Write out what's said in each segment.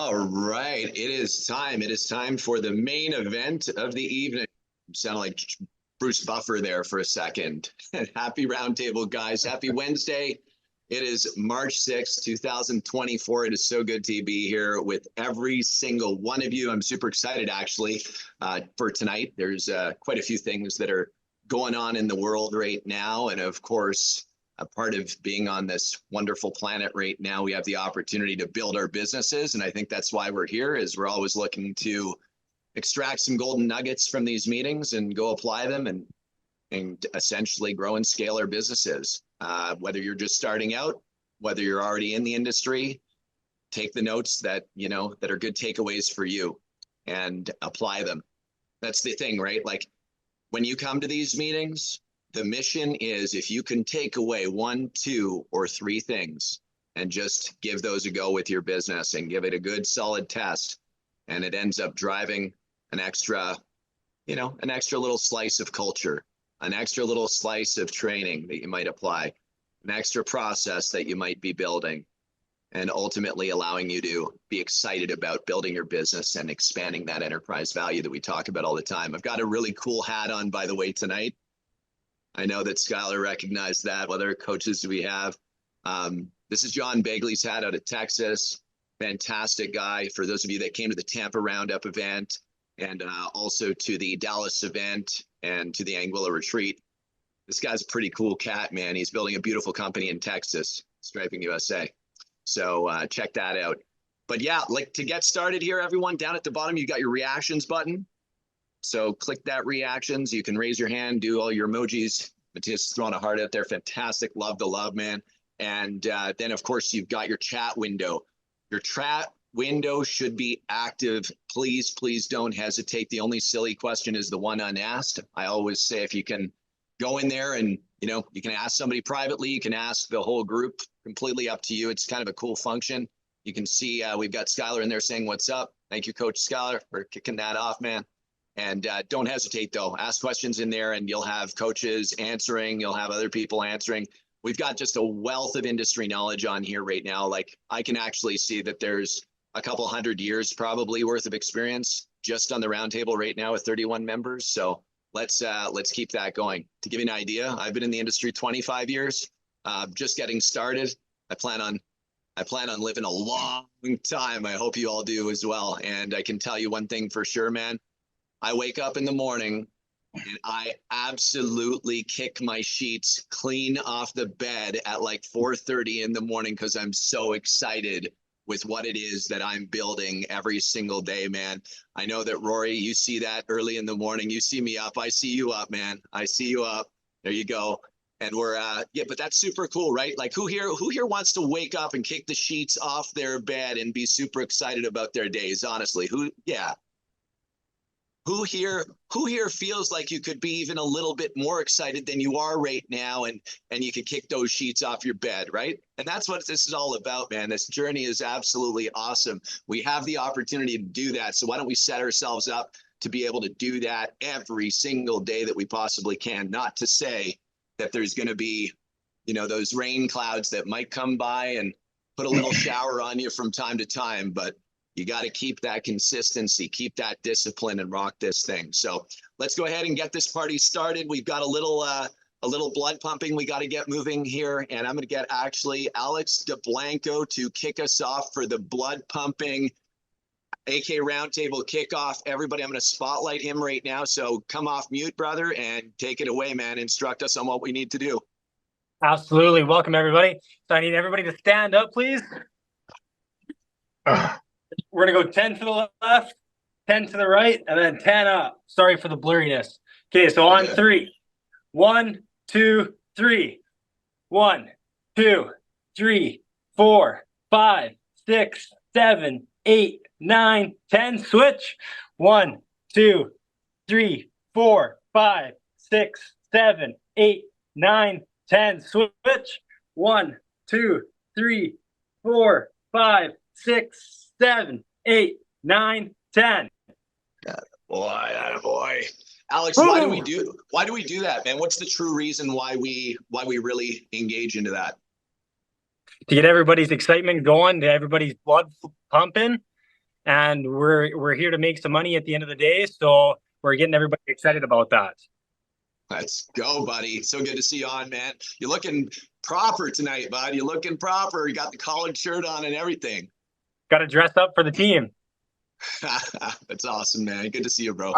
All right, it is time. It is time for the main event of the evening. Sound like Bruce Buffer there for a second. Happy roundtable, guys. Happy Wednesday. It is March 6th, 2024. It is so good to be here with every single one of you. I'm super excited, actually, for tonight. There's quite a few things that are going on in the world right now. And of course, a part of being on this wonderful planet right now, we have the opportunity to build our businesses. And I think that's why we're here, is we're always looking to extract some golden nuggets from these meetings and go apply them and essentially grow and scale our businesses. Whether you're just starting out, whether you're already in the industry, take the notes that are good takeaways for you and apply them. That's the thing, right? Like when you come to these meetings, the mission is if you can take away 1, 2, or 3 things and just give those a go with your business and give it a good solid test, and it ends up driving an extra little slice of culture, an extra little slice of training that you might apply, an extra process that you might be building, and ultimately allowing you to be excited about building your business and expanding that enterprise value that we talk about all the time. I've got a really cool hat on, by the way, tonight. I know that Skylar recognized that. What other coaches do we have? This is John Begley's hat out of Texas. Fantastic guy. For those of you that came to the Tampa Roundup event and also to the Dallas event and to the Anguilla retreat, this guy's a pretty cool cat, man. He's building a beautiful company in Texas, Striping USA. So check that out. But yeah, like to get started here, everyone, down at the bottom, you got your reactions button. So click that reactions. You can raise your hand, do all your emojis. Matthias throwing a heart out there. Fantastic. Love the love, man. And then, of course, you've got your chat window. Your chat window should be active. Please, please don't hesitate. The only silly question is the one unasked. I always say if you can go in there and, you can ask somebody privately. You can ask the whole group. Completely up to you. It's kind of a cool function. You can see we've got Skylar in there saying, what's up? Thank you, Coach Skylar, for kicking that off, man. And don't hesitate, though. Ask questions in there, and you'll have coaches answering. You'll have other people answering. We've got just a wealth of industry knowledge on here right now. Like, I can actually see that there's a couple 100 years probably worth of experience just on the roundtable right now with 31 members. So let's keep that going. To give you an idea, I've been in the industry 25 years, just getting started. I plan on living a long time. I hope you all do as well. And I can tell you one thing for sure, man. I wake up in the morning and I absolutely kick my sheets clean off the bed at like 4:30 in the morning because I'm so excited with what it is that I'm building every single day, man. I know that, Rory, you see that early in the morning. You see me up. I see you up, man. I see you up. There you go. And we're but that's super cool, right? Like who here wants to wake up and kick the sheets off their bed and be super excited about their days? Honestly, Who here feels like you could be even a little bit more excited than you are right now, and you could kick those sheets off your bed, right? And that's what this is all about, man. This journey is absolutely awesome. We have the opportunity to do that. So why don't we set ourselves up to be able to do that every single day that we possibly can? Not to say that there's going to be, those rain clouds that might come by and put a little shower on you from time to time, but you got to keep that consistency, keep that discipline, and rock this thing. So let's go ahead and get this party started. We've got a little blood pumping we got to get moving here, and I'm going to get actually Alex DeBlanco to kick us off for the blood pumping AK Roundtable kickoff. Everybody, I'm going to spotlight him right now. So come off mute, brother, and take it away, man. Instruct us on what we need to do. Absolutely. Welcome, everybody. So I need everybody to stand up, please. We're going to go 10 to the left, 10 to the right, and then 10 up. Sorry for the blurriness. Okay, so on 3. 1, 2, 3. 1, 2, 3, 4, 5, 6, 7, 8, 9, 10. Switch. 1, 2, 3, 4, 5, 6, 7, 8, 9, 10. Switch. 1, 2, 3, 4, 5, 6, 7, 8, 9, 10. Boy. Alex, why do we do that, man? What's the true reason why we really engage into that? To get everybody's excitement going, to everybody's blood pumping, and we're here to make some money at the end of the day. So we're getting everybody excited about that. Let's go, buddy. So good to see you on, man. You're looking proper tonight, bud. You're looking proper. You got the collared shirt on and everything. Got to dress up for the team. That's awesome, man. Good to see you, bro.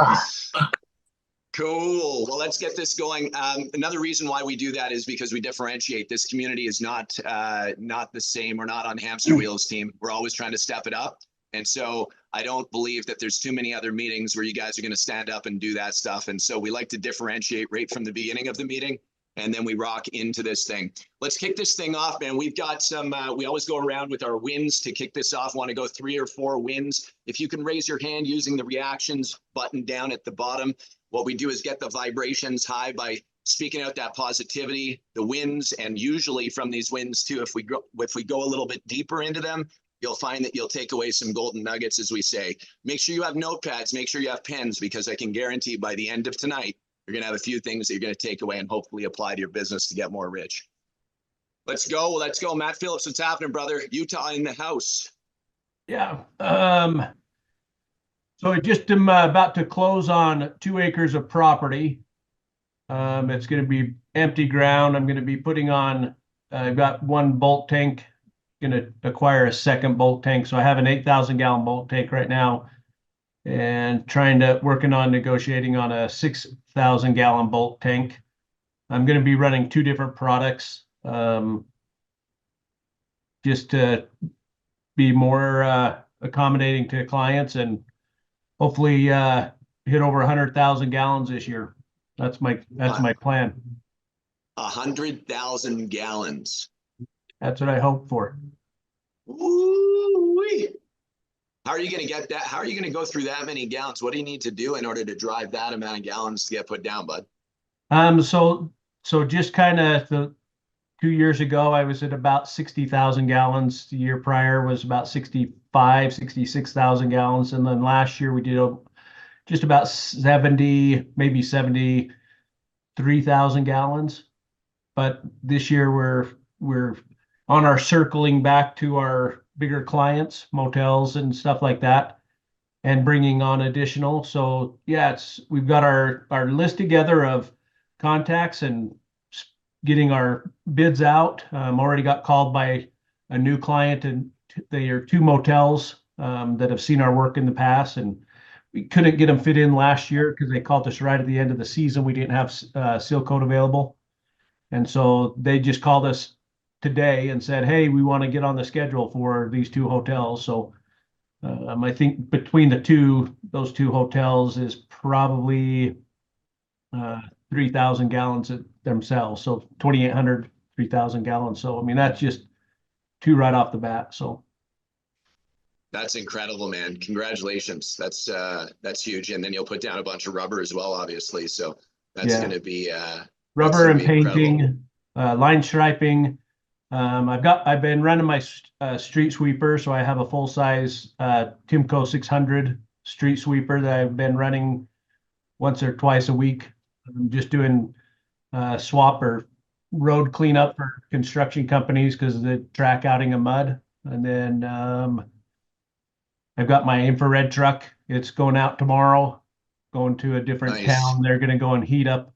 Cool. Well, let's get this going. Another reason why we do that is because we differentiate. This community is not the same. We're not on hamster wheels team. We're always trying to step it up. And so I don't believe that there's too many other meetings where you guys are going to stand up and do that stuff. And so we like to differentiate right from the beginning of the meeting. And then we rock into this thing. Let's kick this thing off, man. We've got some, we always go around with our wins to kick this off. Want to go 3 or 4 wins. If you can raise your hand using the reactions button down at the bottom. What we do is get the vibrations high by speaking out that positivity, the wins, and usually from these wins too, if we go a little bit deeper into them, you'll find that you'll take away some golden nuggets, as we say. Make sure you have notepads, make sure you have pens, because I can guarantee by the end of tonight, you're going to have a few things that you're going to take away and hopefully apply to your business to get more rich. Let's go. Let's go. Matt Phillips, what's happening, brother? Utah in the house. Yeah. So I just am about to close on 2 acres of property. It's going to be empty ground. I'm going to be putting on, I've got 1 bulk tank, going to acquire a 2nd bulk tank. So I have an 8,000 gallon bulk tank right now and working on negotiating on a 6,000 gallon bulk tank. I'm going to be running 2 different products, just to be more accommodating to clients and hopefully hit over 100,000 gallons this year. That's my plan. 100,000 gallons. That's what I hope for. Ooh-wee. How are you going to get that? How are you going to go through that many gallons? What do you need to do in order to drive that amount of gallons to get put down, bud? So just kind of 2 years ago, I was at about 60,000 gallons. The year prior was about 66,000 gallons. And then last year we did just about 70, maybe 73,000 gallons. But this year we're on our circling back to our bigger clients, motels and stuff like that, and bringing on additional. So yeah, we've got our list together of contacts and getting our bids out. Already got called by a new client, and they are 2 motels that have seen our work in the past, and we couldn't get them fit in last year because they called us right at the end of the season. We didn't have seal coat available, and so they just called us today and said, hey, we want to get on the schedule for these 2 hotels. So I think between those two hotels is probably 3,000 gallons themselves. So 2,800, 3,000 gallons. So, I mean, that's just 2 right off the bat. So that's incredible, man. Congratulations. That's huge. And then you'll put down a bunch of rubber as well, obviously. So that's going to be rubber and painting, line striping. I've been running my street sweeper. So I have a full size Timco 600 street sweeper that I've been running once or twice a week. I'm just doing swap or road cleanup for construction companies because of the track outing of mud. And then I've got my infrared truck. It's going out tomorrow, going to a different town. They're going to go and heat up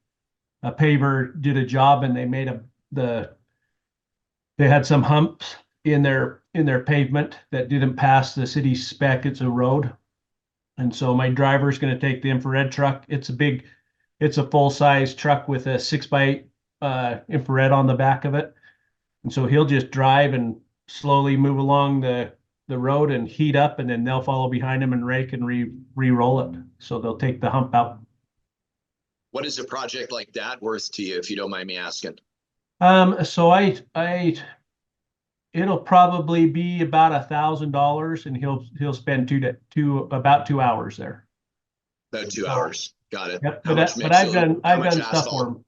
a paver. Did a job, and they made they had some humps in their pavement that didn't pass the city spec. It's a road, and so my driver's going to take the infrared truck. It's a full-size truck with a 6x8 infrared on the back of it. And so he'll just drive and slowly move along the road and heat up, and then they'll follow behind him and rake and re-roll it. So they'll take the hump out. What is a project like that worth to you, if you don't mind me asking? So it'll probably be about $1,000, and he'll spend about 2 hours there. About 2 hours. Got it. Yep. But I've done stuff for him.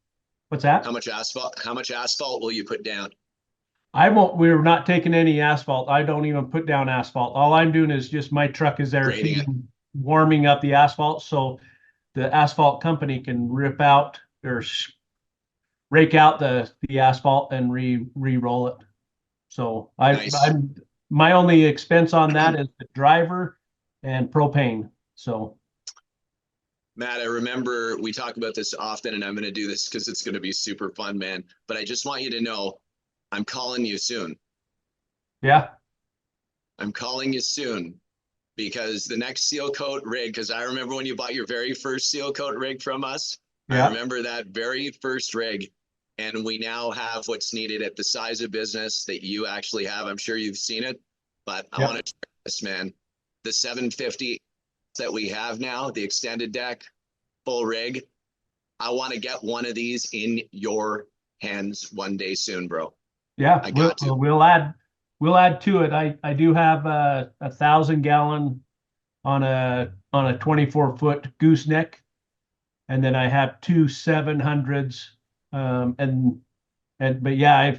What's that? How much asphalt will you put down? We're not taking any asphalt. I don't even put down asphalt. All I'm doing is just my truck is there warming up the asphalt, so the asphalt company can rip out or rake out the asphalt and re-roll it. So my only expense on that is the driver and propane. So Matt, I remember we talk about this often, and I'm going to do this because it's going to be super fun, man. But I just want you to know, I'm calling you soon. yeah, I'm calling you soon because the next seal coat rig, because I remember when you bought your very first seal coat rig from us. I yeah, remember that very first rig. And we now have what's needed at the size of business that you actually have. I'm sure you've seen it, but I yeah. want to try this, man. The 750 that we have now, the extended deck, full rig. I want to get one of these in your hands one day soon, bro. Yeah, I got to. we'll add to it. I do have a 1,000 gallon on a 24-foot gooseneck, and then I have two 700s. But yeah,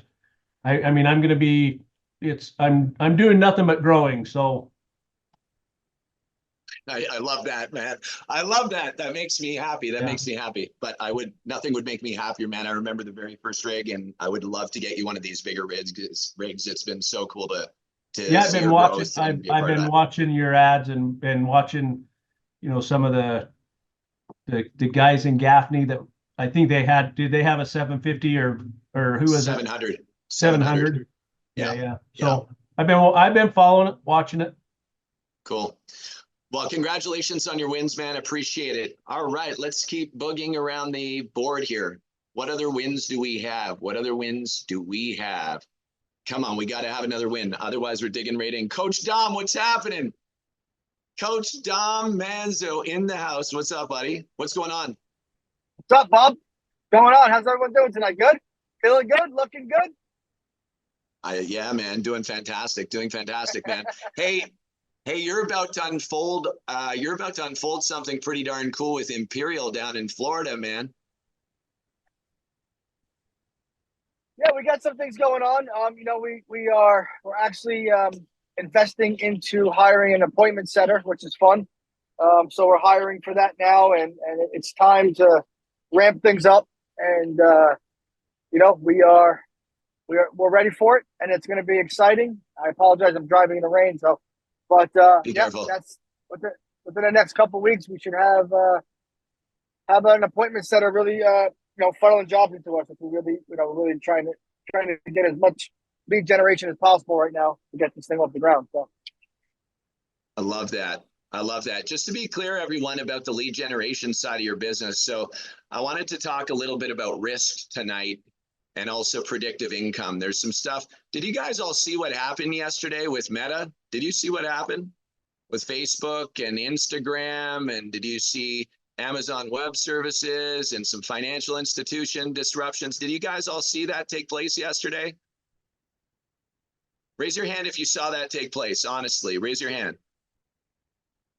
I mean I'm gonna be I'm doing nothing but growing. So I love that, man. I love that. That makes me happy. That yeah, makes me happy. But nothing would make me happier, man. I remember the very first rig, and I would love to get you one of these bigger rigs. It's been so cool to yeah, I've see been your watching. growth and be a I've part of been that. watching your ads and watching, some of the guys in Gaffney that I think they had. Did they have a 750 or who was it? 700. 700. Yeah, Yeah. yeah. Yeah. So I've been following it, watching it. Cool. Well, congratulations on your wins, man. Appreciate it. All right, let's keep boogieing around the board here. What other wins do we have? What other wins do we have? Come on, we got to have another win. Otherwise, we're digging right in. Coach Dom, what's happening? Coach Dom Manzo in the house. What's up, buddy? What's going on? What's up, Bob? Going on? How's everyone doing tonight? Good? Feeling good? Looking good? Yeah, man, doing fantastic, man. Hey, you're about to unfold. You're about to unfold something pretty darn cool with Imperial down in Florida, man. Yeah, we got some things going on. We're actually investing into hiring an appointment setter, which is fun. So we're hiring for that now, and it's time to ramp things up. And we're ready for it, and it's going to be exciting. I apologize, I'm driving in the rain, so. But Be yeah, careful. that's within the next couple of weeks, we should have an appointment setter really funneling jobs into us. If we really really trying to get as much lead generation as possible right now to get this thing off the ground. So I love that. I love that. Just to be clear, everyone, about the lead generation side of your business. So I wanted to talk a little bit about risk tonight and also predictive income. There's some stuff. Did you guys all see what happened yesterday with Meta? Did you see what happened with Facebook and Instagram? And did you see Amazon Web Services and some financial institution disruptions? Did you guys all see that take place yesterday? Raise your hand if you saw that take place. Honestly, raise your hand.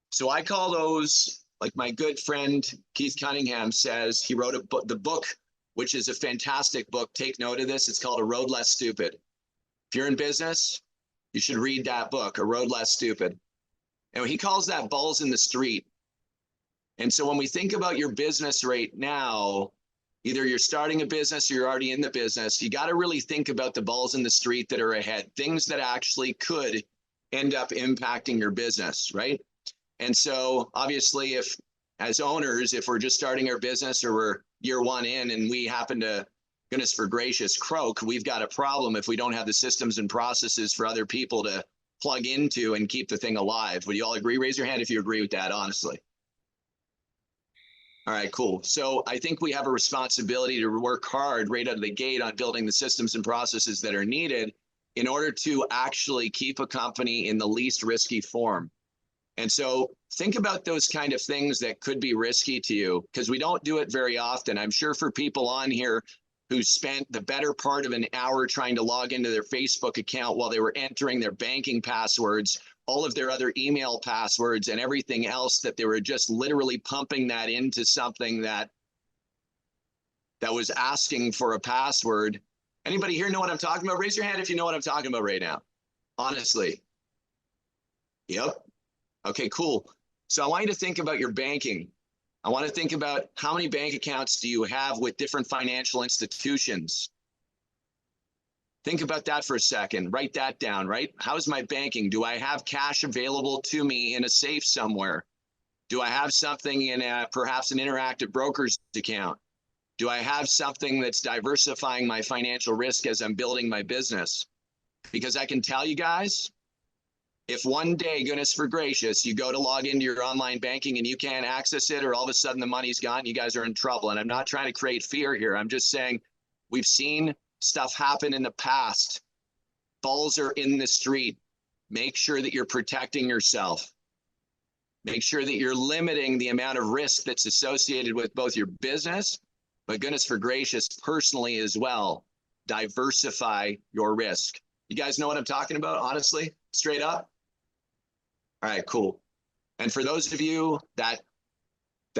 So I call those, like my good friend Keith Cunningham says, he wrote the book, which is a fantastic book. Take note of this. It's called A Road Less Stupid. If you're in business, you should read that book, A Road Less Stupid. And he calls that balls in the street. And so when we think about your business right now, either you're starting a business or you're already in the business, you got to really think about the balls in the street that are ahead, things that actually could end up impacting your business, right? And so obviously, if as owners, if we're just starting our business or we're year one in and we happen to, goodness for gracious, croak, we've got a problem if we don't have the systems and processes for other people to plug into and keep the thing alive. Would you all agree? Raise your hand if you agree with that, honestly. All right, cool. So I think we have a responsibility to work hard right out of the gate on building the systems and processes that are needed in order to actually keep a company in the least risky form. And so think about those kind of things that could be risky to you, because we don't do it very often. I'm sure for people on here who spent the better part of an hour trying to log into their Facebook account while they were entering their banking passwords, all of their other email passwords and everything else, that they were just literally pumping that into something that was asking for a password. Anybody here know what I'm talking about? Raise your hand if you know what I'm talking about right now. Honestly. Yep. Okay, cool. So I want you to think about your banking. I want to think about how many bank accounts do you have with different financial institutions? Think about that for a second. Write that down, right? How's my banking? Do I have cash available to me in a safe somewhere? Do I have something in perhaps an interactive broker's account? Do I have something that's diversifying my financial risk as I'm building my business? Because I can tell you guys, if one day, goodness for gracious, you go to log into your online banking and you can't access it, or all of a sudden the money's gone, you guys are in trouble. And I'm not trying to create fear here. I'm just saying we've seen stuff happen in the past. Balls are in the street. Make sure that you're protecting yourself. Make sure that you're limiting the amount of risk that's associated with both your business, but goodness for gracious, personally as well. Diversify your risk. You guys know what I'm talking about, honestly, straight up? All right, cool. And for those of you that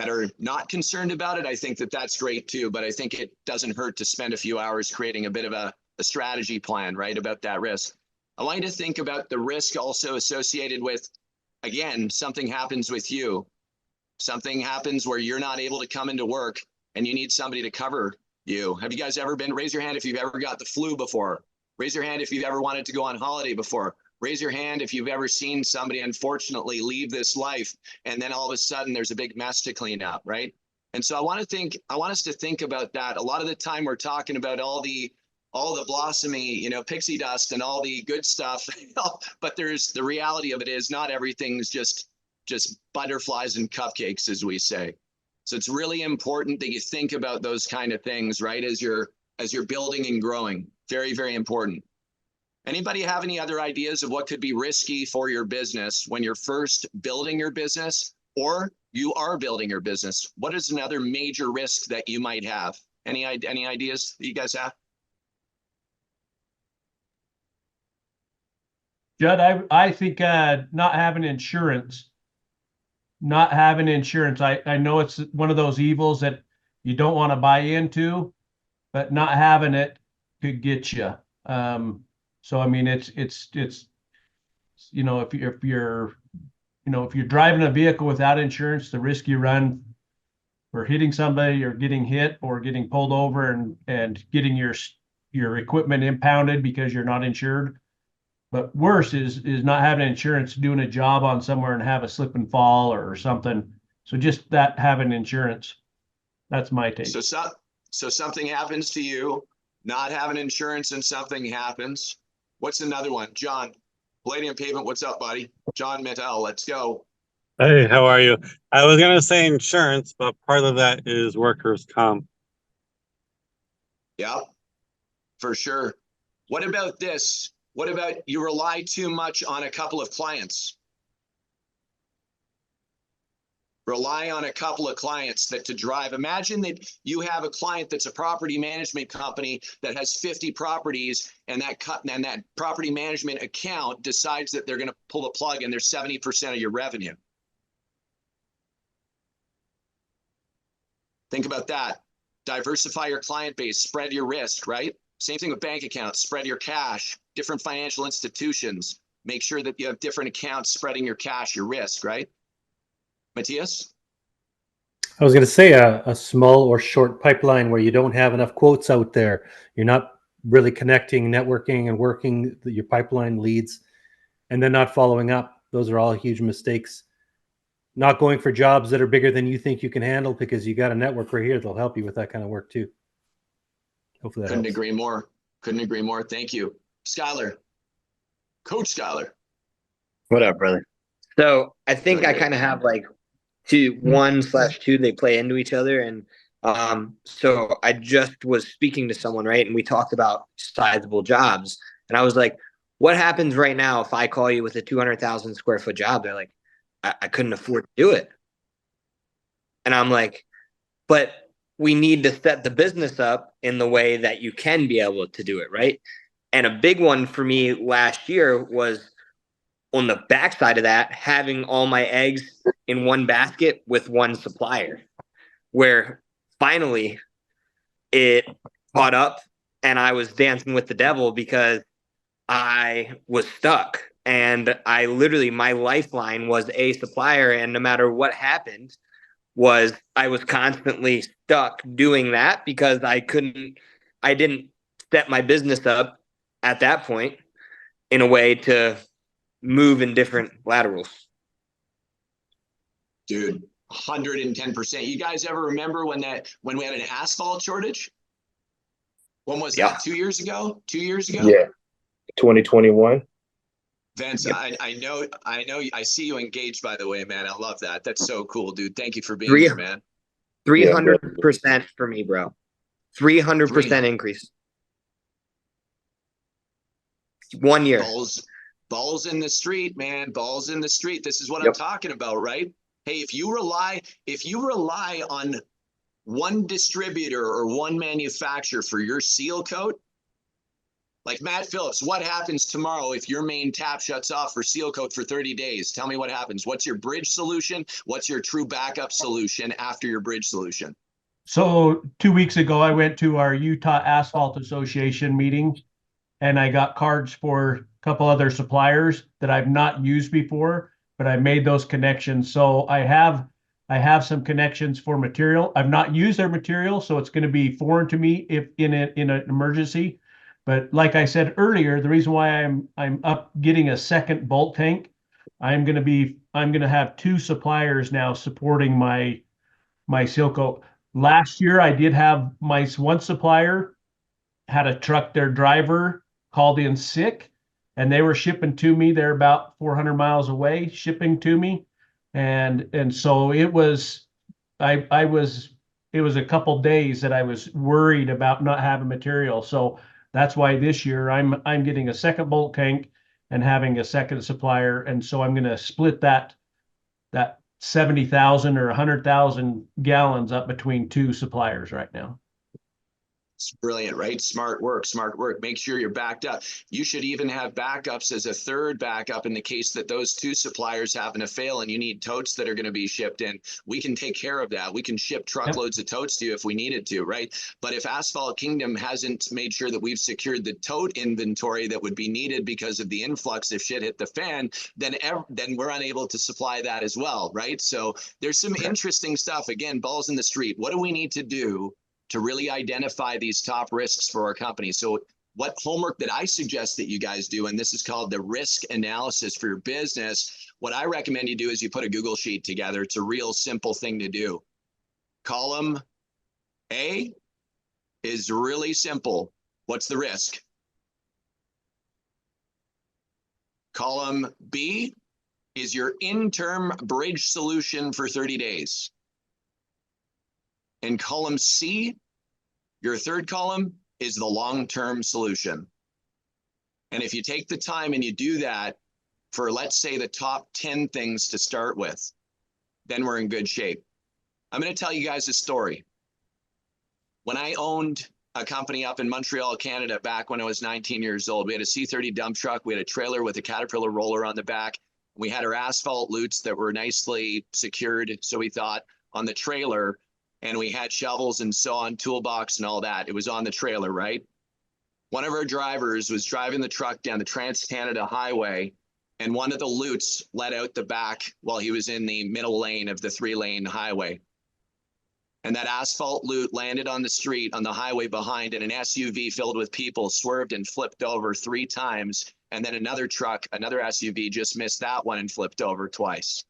are not concerned about it, I think that that's great too, but I think it doesn't hurt to spend a few hours creating a bit of a strategy plan, right, about that risk. I want you to think about the risk also associated with, again, something happens with you. Something happens where you're not able to come into work and you need somebody to cover you. Have you guys ever been, raise your hand if you've ever got the flu before. Raise your hand if you've ever wanted to go on holiday before. Raise your hand if you've ever seen somebody, unfortunately, leave this life, and then all of a sudden there's a big mess to clean up, right? And so I want us to think about that. A lot of the time we're talking about all the blossomy, pixie dust and all the good stuff, but there's the reality of it is not everything's just butterflies and cupcakes, as we say. So it's really important that you think about those kind of things, right? As you're building and growing. Very, very important. Anybody have any other ideas of what could be risky for your business when you're first building your business, or you are building your business? What is another major risk that you might have? Any ideas that you guys have? Judd, I think not having insurance. I know it's one of those evils that you don't want to buy into, but not having it could get you. So I mean, it's if you're driving a vehicle without insurance, the risk you run for hitting somebody or getting hit or getting pulled over and getting your equipment impounded because you're not insured. But worse is not having insurance, doing a job on somewhere and have a slip and fall or something. So just that, having insurance. That's my take. So something happens to you, not having insurance, and something happens. What's another one? John, Palladium Pavement, what's up, buddy? John Mittel, let's go. Hey, how are you? I was going to say insurance, but part of that is workers' comp. Yeah, for sure. What about this? What about you rely too much on a couple of clients? Rely on a couple of clients to drive. Imagine that you have a client that's a property management company that has 50 properties, and that property management account decides that they're going to pull the plug and they're 70% of your revenue. Think about that. Diversify your client base, spread your risk, right? Same thing with bank accounts, spread your cash, different financial institutions. Make sure that you have different accounts spreading your cash, your risk, right? Matthias? I was going to say a small or short pipeline where you don't have enough quotes out there. You're not really connecting, networking, and working your pipeline leads, and then not following up. Those are all huge mistakes. Not going for jobs that are bigger than you think you can handle because you got a network right here that'll help you with that kind of work too. Hopefully that Couldn't helps. agree more. Couldn't agree more. Thank you. Skylar. Coach Skylar. What up, brother? So I think I kind of have like 1/2, they play into each other. And so I just was speaking to someone, right? And we talked about sizable jobs. And I was like, what happens right now if I call you with a 200,000 square foot job? They're like, I couldn't afford to do it. And I'm like, but we need to set the business up in the way that you can be able to do it, right? And a big one for me last year was, on the backside of that, having all my eggs in one basket with one supplier, where finally it caught up and I was dancing with the devil because I was stuck. And I literally, my lifeline was a supplier. And no matter what happened, I was constantly stuck doing that because I didn't set my business up at that point in a way to move in different laterals. Dude, 110%. You guys ever remember when we had an asphalt shortage? When was Yeah. that? 2 years ago? 2 years ago? Yeah, 2021. Vince, Yep. I know, I see you engaged, by the way, man. I love that. That's so cool, dude. Thank you for being Three- here, man. 300% for me, bro. 300% increase. 1 year. Balls in the street, man. Balls in the street. This is what I'm Yep. talking about, right? Hey, if you rely on one distributor or one manufacturer for your seal coat, like Matt Phillips, what happens tomorrow if your main tap shuts off for seal coat for 30 days? Tell me what happens. What's your bridge solution? What's your true backup solution after your bridge solution? So 2 weeks ago, I went to our Utah Asphalt Association meeting, and I got cards for a couple other suppliers that I've not used before, but I made those connections. So I have some connections for material. I've not used their material, so it's going to be foreign to me if in an emergency. But like I said earlier, the reason why I'm up getting a second bolt tank, I'm going to have two suppliers now supporting my seal coat. Last year, I did have my one supplier had a truck, their driver called in sick, and they were shipping to me. They're about 400 miles away, shipping to me. And so it was a couple days that I was worried about not having material. So that's why this year I'm getting a second bolt tank and having a second supplier. And so I'm going to split that 70,000 or 100,000 gallons up between two suppliers right now. It's brilliant, right? Smart work, smart work. Make sure you're backed up. You should even have backups as a third backup in the case that those two suppliers happen to fail and you need totes that are going to be shipped in. We can take care of that. We can ship truckloads of totes to you if we needed to, right? But if Asphalt Kingdom hasn't made sure that we've secured the tote inventory that would be needed because of the influx if shit hit the fan, then we're unable to supply that as well, right? So there's some interesting stuff. Again, balls in the street. What do we need to do to really identify these top risks for our company? So what homework that I suggest that you guys do, and this is called the risk analysis for your business, what I recommend you do is you put a Google sheet together. It's a real simple thing to do. Column A is really simple. What's the risk? Column B is your interim bridge solution for 30 days. And column C, your third column, is the long-term solution. And if you take the time and you do that for, let's say, the top 10 things to start with, then we're in good shape. I'm going to tell you guys a story. When I owned a company up in Montreal, Canada, back when I was 19 years old, we had a C30 dump truck. We had a trailer with a Caterpillar roller on the back. We had our asphalt loots that were nicely secured, so we thought, on the trailer. And we had shovels and so on, toolbox and all that. It was on the trailer, right? One of our drivers was driving the truck down the Trans-Canada Highway, and one of the loots let out the back while he was in the middle lane of the 3-lane highway. And that asphalt loot landed on the street on the highway behind, and an SUV filled with people swerved and flipped over 3 times. And then another truck, another SUV, just missed that one and flipped over twice.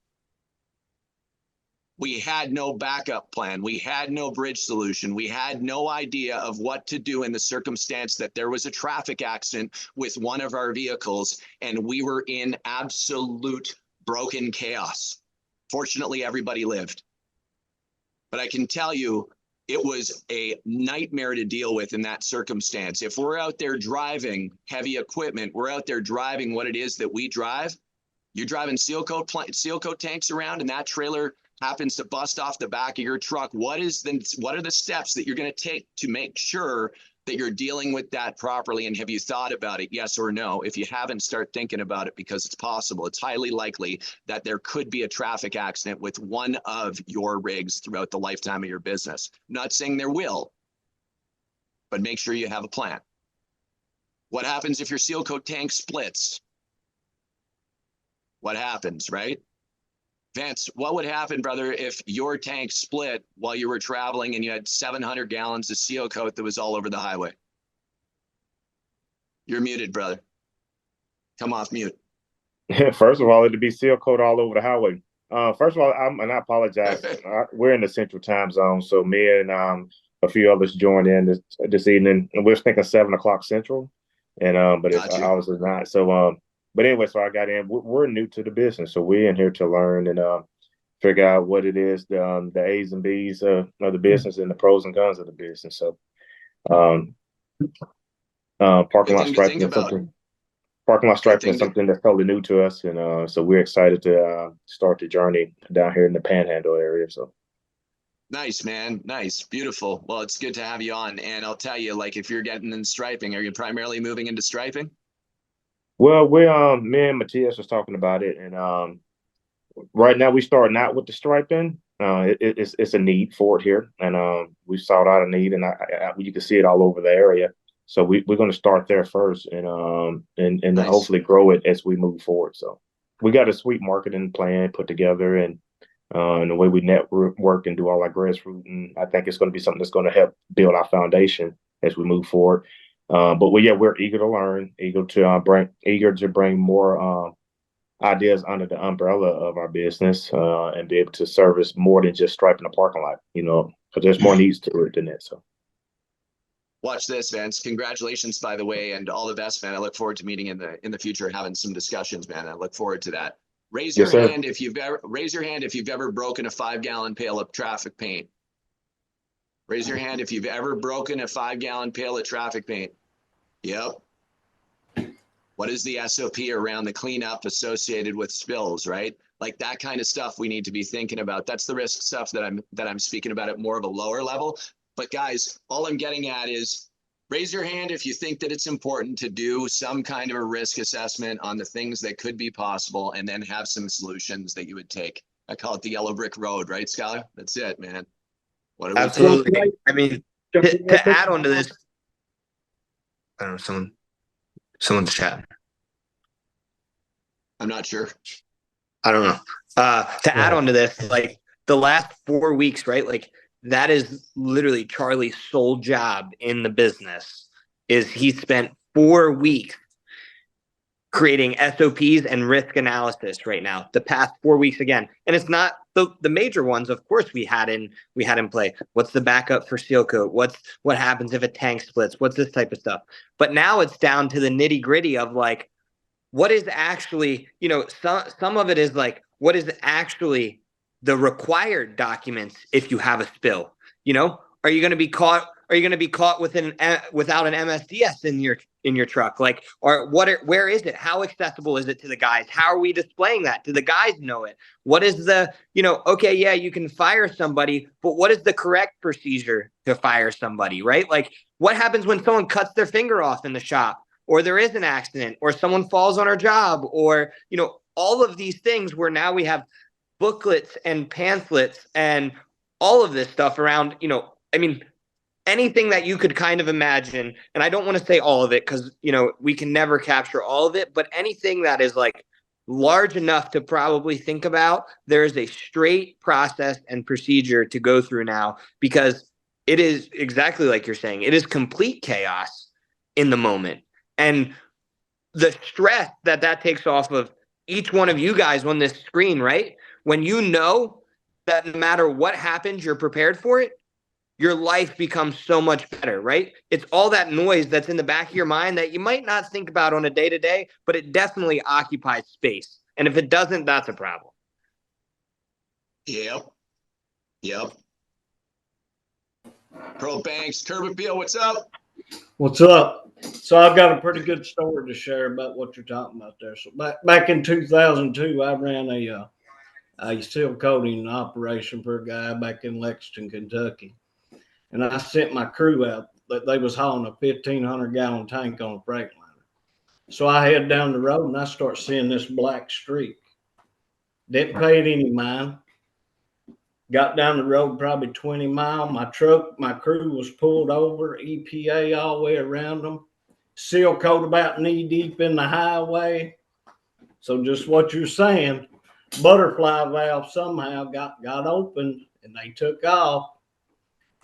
We had no backup plan. We had no bridge solution. We had no idea of what to do in the circumstance that there was a traffic accident with one of our vehicles, and we were in absolute broken chaos. Fortunately, everybody lived. But I can tell you, it was a nightmare to deal with in that circumstance. If we're out there driving heavy equipment, we're out there driving what it is that we drive. You're driving seal coat tanks around, and that trailer happens to bust off the back of your truck. What are the steps that you're going to take to make sure that you're dealing with that properly? And have you thought about it? Yes or no? If you haven't, start thinking about it, because it's possible. It's highly likely that there could be a traffic accident with one of your rigs throughout the lifetime of your business. I'm not saying there will, but make sure you have a plan. What happens if your seal coat tank splits? What happens, right? Vance, what would happen, brother, if your tank split while you were traveling and you had 700 gallons of seal coat that was all over the highway? You're muted, brother. Come off mute. First of all, it'd be seal coat all over the highway. First of all, and I apologize. We're in the central time zone, so me and a few others joined in this evening, and we're thinking 7 o'clock central, and but it's Gotcha. obviously not. So, but anyway, so I got in. We're new to the business, so we're in here to learn and figure out what it is, the A's and B's of the business and the pros and cons of the business. So, parking lot striping is something. Parking lot striping is something that's totally new to us, and so we're excited to start the journey down here in the Panhandle area. So nice, man. Nice, beautiful. Well, it's good to have you on. And I'll tell you, like, if you're getting in striping, are you primarily moving into striping? well, we're me and Matthias was talking about it, and right now we starting out with the striping. It's a need for it here, and we sought out a need, and you can see it all over the area. So we're going to start there first, and Nice. hopefully grow it as we move forward. So we got a sweet marketing plan put together, and the way we network and do all our grassroots, I think it's going to be something that's going to help build our foundation as we move forward. But we're eager to learn, eager to bring more ideas under the umbrella of our business, and be able to service more than just striping a parking lot, because there's more needs to it than that. So. Watch this, Vince. Congratulations, by the way, and all the best, man. I look forward to meeting in the future, having some discussions, man. I look forward to that. Raise your hand if you've ever broken a 5-gallon pail of traffic paint. Raise your hand if you've ever broken a 5-gallon pail of traffic paint. Yep. What is the SOP around the cleanup associated with spills, right? Like that kind of stuff we need to be thinking about. That's the risk stuff that I'm speaking about at more of a lower level. But guys, all I'm getting at is raise your hand if you think that it's important to do some kind of a risk assessment on the things that could be possible and then have some solutions that you would take. I call it the yellow brick road, right, Skylar? That's it, man. What do we Absolutely. think? I mean, to add on to this, I don't know, someone's chatting. I'm not sure. I don't know. To add on to this, like the last 4 weeks, right? Like that is literally Charlie's sole job in the business. Is he spent 4 weeks creating SOPs and risk analysis right now. The past 4 weeks again, and it's not the major ones. Of course, we had in play. What's the backup for seal coat? What happens if a tank splits? What's this type of stuff? But now it's down to the nitty gritty of like, what is actually, some of it is like, what is actually the required documents if you have a spill? Are you going to be caught? Are you going to be caught without an MSDS in your truck? Like, or where is it? How accessible is it to the guys? How are we displaying that? Do the guys know it? What is the, okay, yeah, you can fire somebody, but what is the correct procedure to fire somebody, right? Like, what happens when someone cuts their finger off in the shop, or there is an accident, or someone falls on our job, or, all of these things where now we have booklets and pamphlets and all of this stuff around, anything that you could kind of imagine. And I don't want to say all of it because, we can never capture all of it, but anything that is like large enough to probably think about, there is a straight process and procedure to go through now, because it is exactly like you're saying, it is complete chaos in the moment. And the stress that takes off of each one of you guys on this screen, right? When you know that no matter what happens, you're prepared for it, your life becomes so much better, right? It's all that noise that's in the back of your mind that you might not think about on a day-to-day, but it definitely occupies space. And if it doesn't, that's a problem. Yep. Pearl Banks, Curb Appeal, what's up? What's up? So I've got a pretty good story to share about what you're talking about there. So back in 2002, I ran a seal coating operation for a guy back in Lexington, Kentucky. And I sent my crew out, but they was hauling a 1,500-gallon tank on a freight liner. So I head down the road and I start seeing this black streak. Didn't pay it any mind. Got down the road probably 20 miles. My crew was pulled over, EPA all the way around them. Seal coat about knee deep in the highway. So just what you're saying, butterfly valve somehow got open and they took off.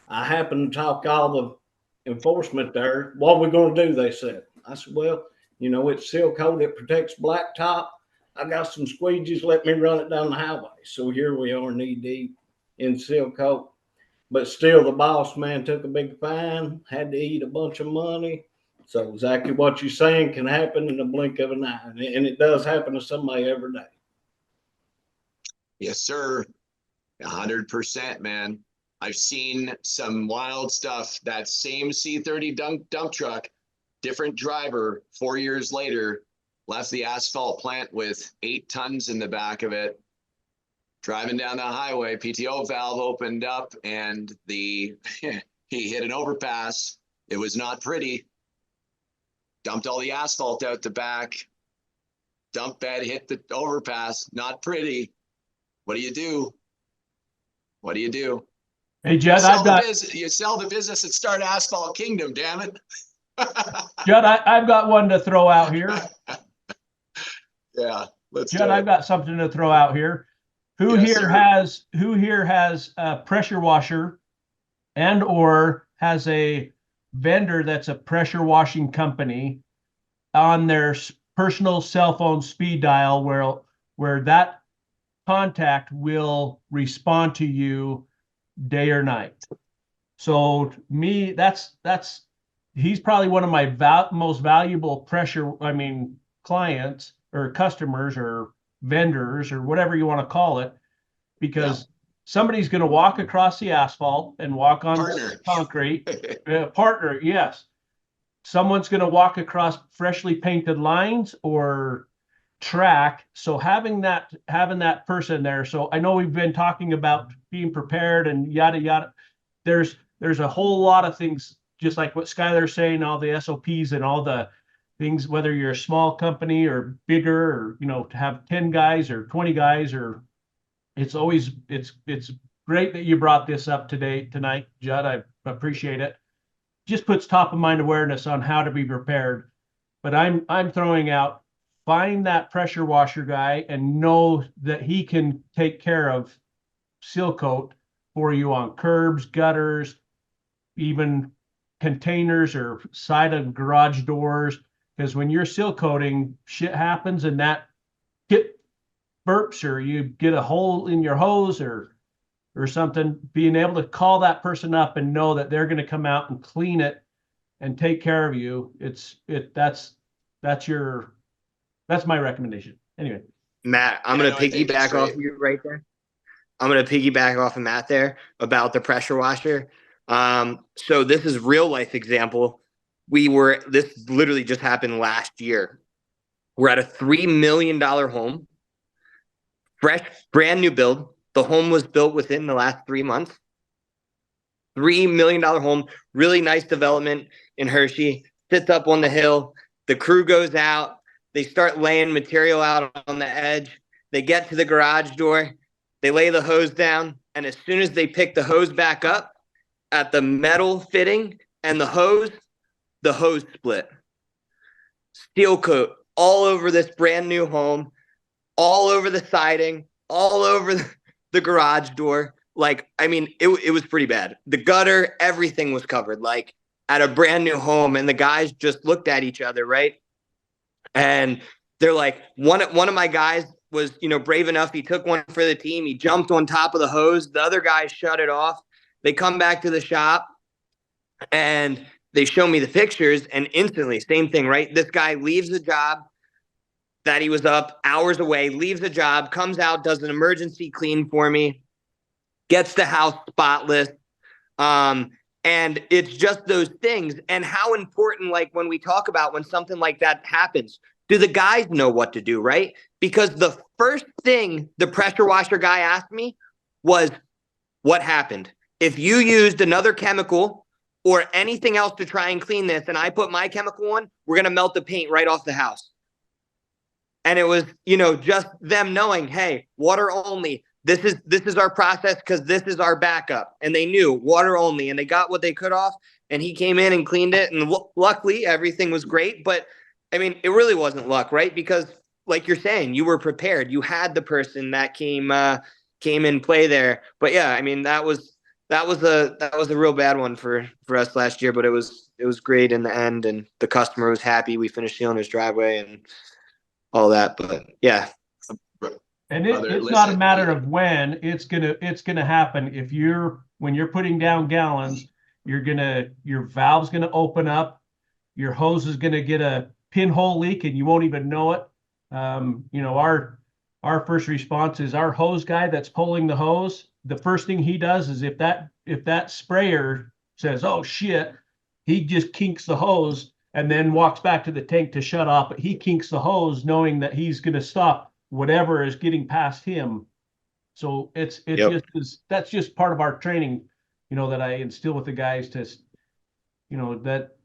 I happened to talk all the enforcement there. What are we going to do? They said. I said, well, you know, it's seal coat, it protects blacktop. I got some squeegees, let me run it down the highway. So here we are knee deep in seal coat. But still, the boss man took a big fine, had to eat a bunch of money. So exactly what you're saying can happen in the blink of an eye. And it does happen to somebody every day. Yes, sir. 100%, man. I've seen some wild stuff. That same C30 dump truck, different driver, 4 years later, left the asphalt plant with 8 tons in the back of it. Driving down the highway, PTO valve opened up and he hit an overpass. It was not pretty. Dumped all the asphalt out the back. Dump bed hit the overpass. Not pretty. What do you do? What do you do? Hey, Judd, I've got You sell the business and start Asphalt Kingdom, damn it. Judd, I've got one to throw out here. Yeah, let's Judd, do I've it. got something to throw out here. Who Yes, here has a pressure washer and or has a vendor that's a pressure washing company on their personal cell phone speed dial where that contact will respond to you day or night? So to me, that's he's probably one of my most valuable clients or customers or vendors or whatever you want to call it, because somebody's going to walk across the asphalt and walk on concrete. Partner, yes. Someone's going to walk across freshly painted lines or track. So having that person there. So I know we've been talking about being prepared and yada yada. There's a whole lot of things, just like what Skylar's saying, all the SOPs and all the things, whether you're a small company or bigger, or, you know, to have 10 guys or 20 guys, or it's great that you brought this up tonight, Judd. I appreciate it. Just puts top of mind awareness on how to be prepared. But I'm throwing out, find that pressure washer guy and know that he can take care of seal coat for you on curbs, gutters, even containers or side of garage doors. Because when you're seal coating, shit happens and that kit burps or you get a hole in your hose or something, being able to call that person up and know that they're going to come out and clean it and take care of you. That's my recommendation. Anyway, Matt, I'm going to piggyback off you right there. I'm going to piggyback off of Matt there about the pressure washer. So this is real life example. This literally just happened last year. We're at a $3 million home, fresh, brand new build. The home was built within the last 3 months. $3 million home, really nice development in Hershey. Sits up on the hill. The crew goes out. They start laying material out on the edge. They get to the garage door. They lay the hose down. And as soon as they pick the hose back up at the metal fitting and the hose split. Steel coat all over this brand new home, all over the siding, all over the garage door. Like, I mean, it was pretty bad. The gutter, everything was covered, like at a brand new home. And the guys just looked at each other, right? And they're like, one of my guys was, you know, brave enough. He took one for the team. He jumped on top of the hose. The other guy shut it off. They come back to the shop and they show me the pictures, and instantly, same thing, right? This guy leaves the job that he was up hours away, leaves the job, comes out, does an emergency clean for me, gets the house spotless. And it's just those things. And how important, like when we talk about when something like that happens, do the guys know what to do, right? Because the first thing the pressure washer guy asked me was, what happened? If you used another chemical or anything else to try and clean this, and I put my chemical on, we're going to melt the paint right off the house. And it was, you know, just them knowing, hey, water only. This is our process because this is our backup. And they knew water only, and they got what they could off. And he came in and cleaned it. And luckily, everything was great. But I mean, it really wasn't luck, right? Because like you're saying, you were prepared. You had the person that came in play there. But yeah, I mean, that was that was a real bad one for us last year, but it was great in the end, and the customer was happy. We finished sealing his driveway and all that, but yeah. And Brother, it's not a listen, matter of when, it's gonna happen. When you're putting down gallons, your valve's gonna open up, your hose is gonna get a pinhole leak and you won't even know it. Our first response is our hose guy that's pulling the hose. The first thing he does is if that sprayer says, "Oh shit," he just kinks the hose and then walks back to the tank to shut off. But he kinks the hose knowing that he's gonna stop whatever is getting past him. So Yep. that's just part of our training, that I instill with the guys to, that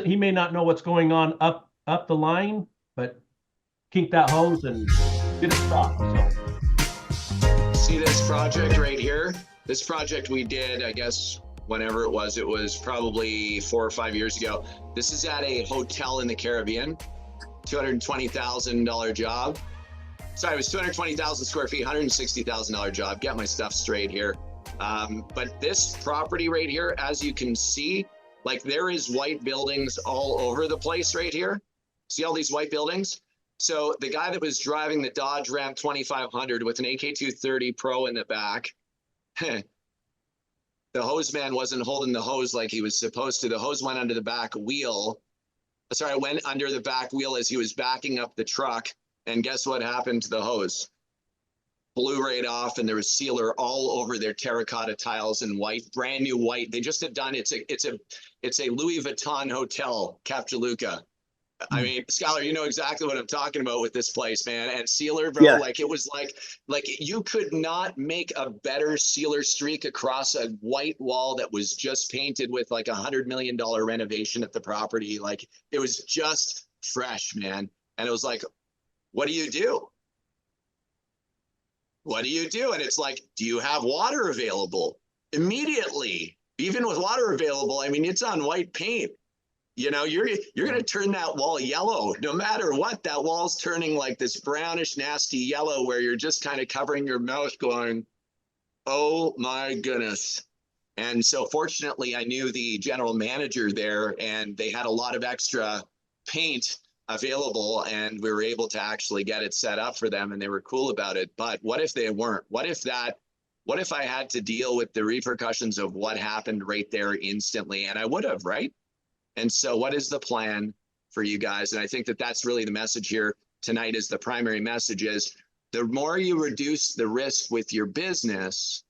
he may not know what's going on up the line, but kink that hose and get it stopped. So see this project right here? This project we did, I guess, whenever it was probably 4 or 5 years ago. This is at a hotel in the Caribbean. $220,000 job. Sorry, it was 220,000 square feet, $160,000 job. Get my stuff straight here. But this property right here, as you can see, like there is white buildings all over the place right here. See all these white buildings? So the guy that was driving the Dodge Ram 2500 with an AK-230 Pro in the back, the hose man wasn't holding the hose like he was supposed to. The hose went under the back wheel. Sorry, went under the back wheel as he was backing up the truck. And guess what happened to the hose? Blew right off, and there was sealer all over their terracotta tiles in white, brand new white. They just had done it's a Louis Vuitton hotel, Cap Juluca. I mean, Scholar, you know exactly what I'm talking about with this place, man. And sealer, bro, Yeah. like it was like you could not make a better sealer streak across a white wall that was just painted with like $100 million renovation at the property. Like it was just fresh, man. And it was like, what do you do? What do you do? And it's like, do you have water available? Immediately, even with water available, I mean, it's on white paint. You're going to turn that wall yellow. No matter what, that wall's turning like this brownish, nasty yellow where you're just kind of covering your mouth going, oh my goodness. And so fortunately, I knew the general manager there and they had a lot of extra paint available and we were able to actually get it set up for them and they were cool about it. But what if they weren't? What if I had to deal with the repercussions of what happened right there instantly? And I would have, right? And so what is the plan for you guys? And I think that that's really the message here tonight is the primary message is the more you reduce the risk with your business,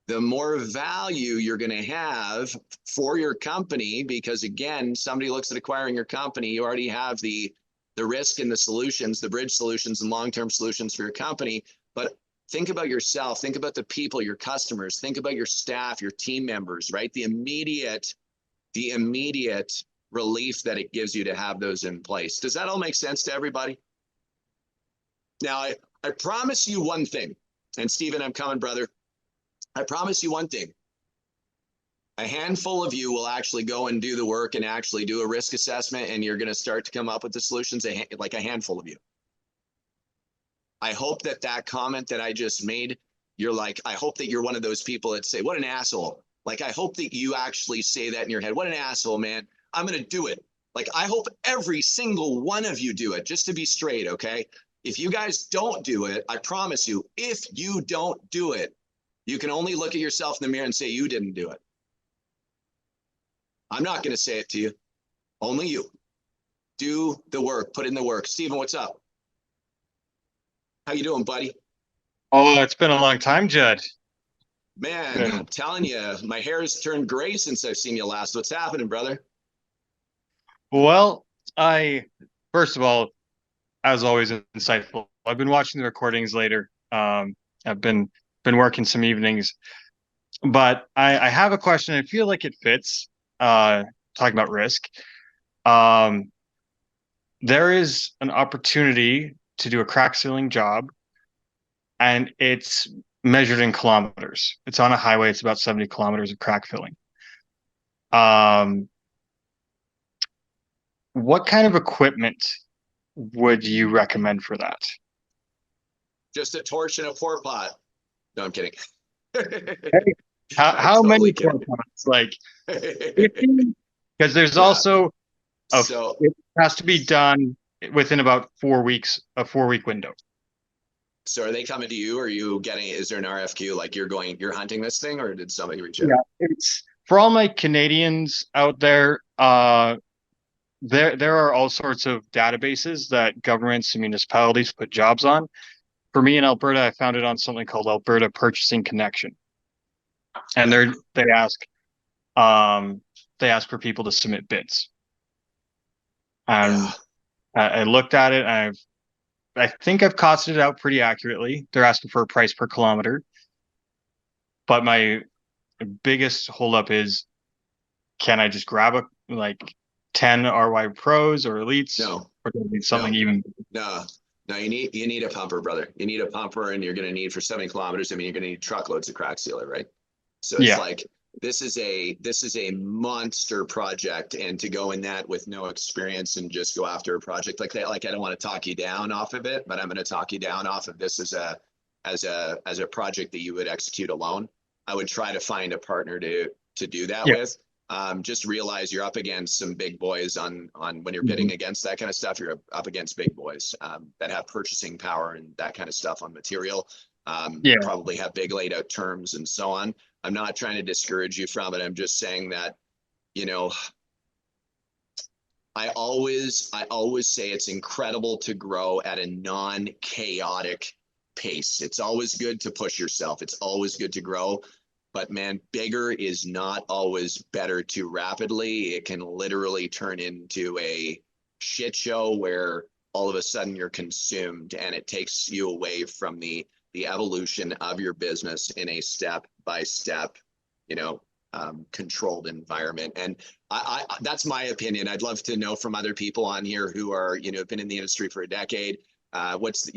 the more value you're going to have for your company. Because again, somebody looks at acquiring your company, you already have the risk and the solutions, the bridge solutions and long-term solutions for your company. But think about yourself, think about the people, your customers, think about your staff, your team members, right? The immediate relief that it gives you to have those in place. Does that all make sense to everybody? Now, I promise you one thing, and Stephen, I'm coming, brother. I promise you one thing. A handful of you will actually go and do the work and actually do a risk assessment, and you're going to start to come up with the solutions, like a handful of you. I hope that comment that I just made, you're like, I hope that you're one of those people that say, what an asshole. Like, I hope that you actually say that in your head. What an asshole, man. I'm going to do it. Like, I hope every single one of you do it, just to be straight, okay? If you guys don't do it, I promise you, if you don't do it, you can only look at yourself in the mirror and say you didn't do it. I'm not going to say it to you. Only you. Do the work. Put in the work. Stephen, what's up? How you doing, buddy? Oh, it's been a long time, Judd. Man, I'm telling you, my hair has turned gray since I've seen you last. What's happening, brother? Well, first of all, as always, insightful. I've been watching the recordings later. I've been working some evenings, but I have a question. I feel like it fits. Talking about risk. There is an opportunity to do a crack sealing job, and it's measured in kilometers. It's on a highway. It's about 70 kilometers of crack filling. What kind of equipment would you recommend for that? Just a torch and a pour pot. No, I'm kidding. How Totally many kidding. quarters? Like 15? Because there's Yeah. also So, it has to be done within about 4 weeks, a 4-week window. so are they coming to you? Or are you getting, is there an RFQ? Like you're hunting this thing, or did somebody reach out? Yeah, it's for all my Canadians out there. There are all sorts of databases that governments and municipalities put jobs on. For me in Alberta, I found it on something called Alberta Purchasing Connection, and they ask for people to submit bids. And I looked at it, and I think I've costed it out pretty accurately. They're asking for a price per kilometer, but my biggest holdup is, can I just grab 10 RY pros or elites? No. Or do I need something even? No, you need a pumper, brother. You need a pumper, and you're going to need, for 70 kilometers, I mean, you're going to need truckloads of crack sealer, right? So it's like, this is a monster project, and to go in that with no experience and just go after a project like that, like, I don't want to talk you down off of it, but I'm going to talk you down off of this as a project that you would execute alone. I would try to find a partner to do that with. Just realize you're up against some big boys on when you're bidding against that kind of stuff. You're up against big boys that have purchasing power and that kind of stuff on material. Probably have big laid out terms and so on. I'm not trying to discourage you from it. I'm just saying that, you know, I always say it's incredible to grow at a non-chaotic pace. It's always good to push yourself. It's always good to grow. But man, bigger is not always better too rapidly. It can literally turn into a shit show where all of a sudden you're consumed, and it takes you away from the evolution of your business in a step-by-step, controlled environment. And I that's my opinion. I'd love to know from other people on here who are, been in the industry for a decade. What's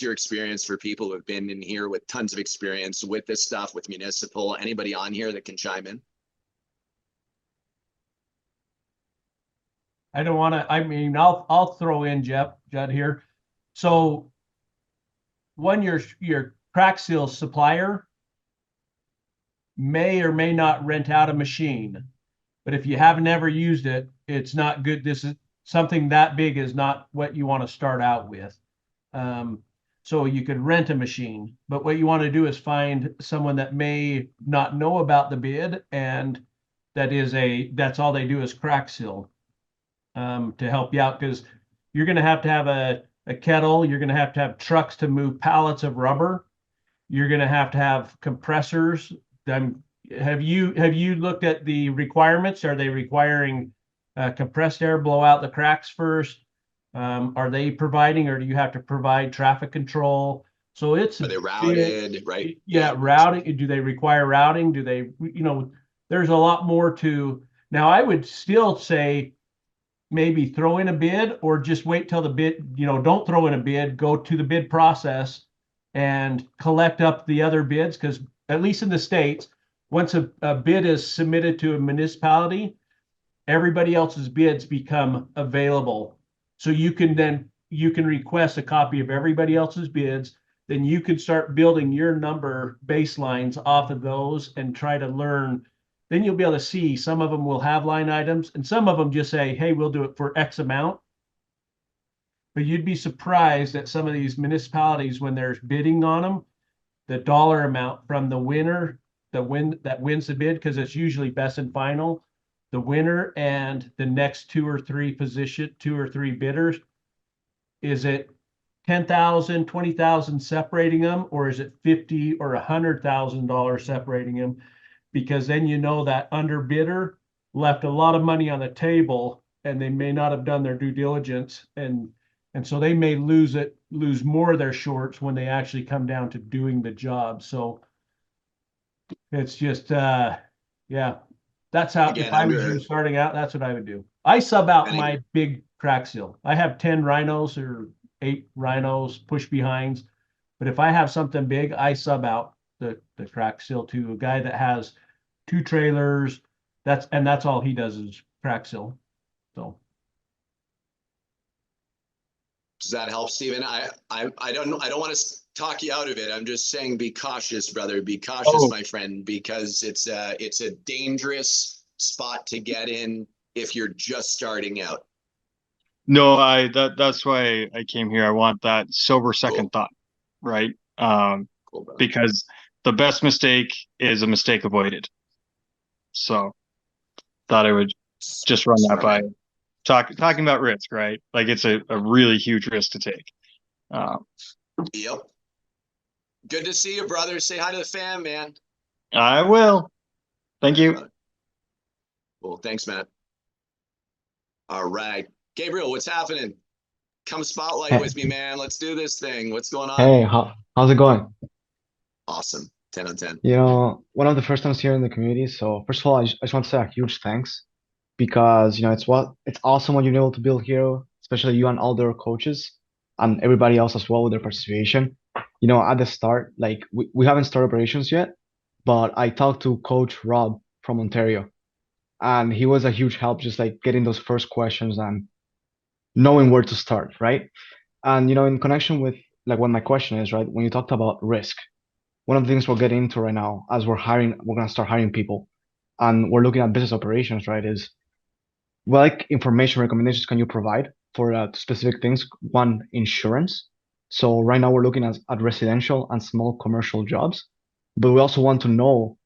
your experience for people who have been in here with tons of experience with this stuff, with municipal? Anybody on here that can chime in? I don't want to, I'll throw in Judd here. So your crack seal supplier may or may not rent out a machine, but if you have never used it, it's not good. This is something that big is not what you want to start out with. So you could rent a machine, but what you want to do is find someone that may not know about the bid, and that's all they do is crack seal, to help you out, because you're going to have a kettle. You're going to have trucks to move pallets of rubber. You're going to have compressors. Have you looked at the requirements? Are they requiring compressed air blow out the cracks first? Are they providing, or do you have to provide traffic control? So are they routed, right? Yeah, routing. Do they require routing? Do they, there's a lot more to. Now, I would still say maybe throw in a bid, or just wait till the bid, don't throw in a bid, go to the bid process and collect up the other bids. Because at least in the States, once a bid is submitted to a municipality, everybody else's bids become available. So you can request a copy of everybody else's bids. Then you can start building your number baselines off of those and try to learn. Then you'll be able to see, some of them will have line items, and some of them just say, hey, we'll do it for X amount. But you'd be surprised at some of these municipalities, when there's bidding on them, the dollar amount from the winner, that wins the bid, because it's usually best and final, the winner and the next two or three bidders. Is it 10,000, 20,000 separating them, or is it 50 or $100,000 separating them? Because then that underbidder left a lot of money on the table, and they may not have done their due diligence, and so they may lose more of their shorts when they actually come down to doing the job. So it's just that's how, again, if I was you starting out, that's what I would do. I sub out my big crack seal. I have 10 rhinos or 8 rhinos push behinds, but if I have something big, I sub out the crack seal to a guy that has 2 trailers. That's all he does is crack seal. Does that help, Stephen? I don't want to talk you out of it. I'm just saying, be cautious, brother. Be cautious, my friend, because it's a dangerous spot to get in if you're just starting out. No, that's why I came here. I want that sober second thought, right? Cool, brother. Because the best mistake is a mistake avoided. So thought I would just run that by. Talking about risk, right? Like it's a really huge risk to take. Yep. Good to see you, brother. Say hi to the fam, man. I will. Thank you. Cool. Thanks, Matt. All right. Gabriel, what's happening? Come spotlight with me, man. Let's do this thing. What's going on? Hey, how's it going? Awesome. 10 on 10. You know, one of the first times here in the community. So first of all, I just want to say a huge thanks because it's awesome what you've been able to build here, especially you and all the other coaches and everybody else as well with their participation. You know, at the start, like we haven't started operations yet, but I talked to Coach Rob from Ontario, and he was a huge help just like getting those first questions and knowing where to start, right? And you know, in connection with like what my question is, right? When you talked about risk, one of the things we're getting into right now as we're going to start hiring people and we're looking at business operations, right? Is what like information recommendations can you provide for specific things? One, insurance. So right now we're looking at residential and small commercial jobs, but we also want to know,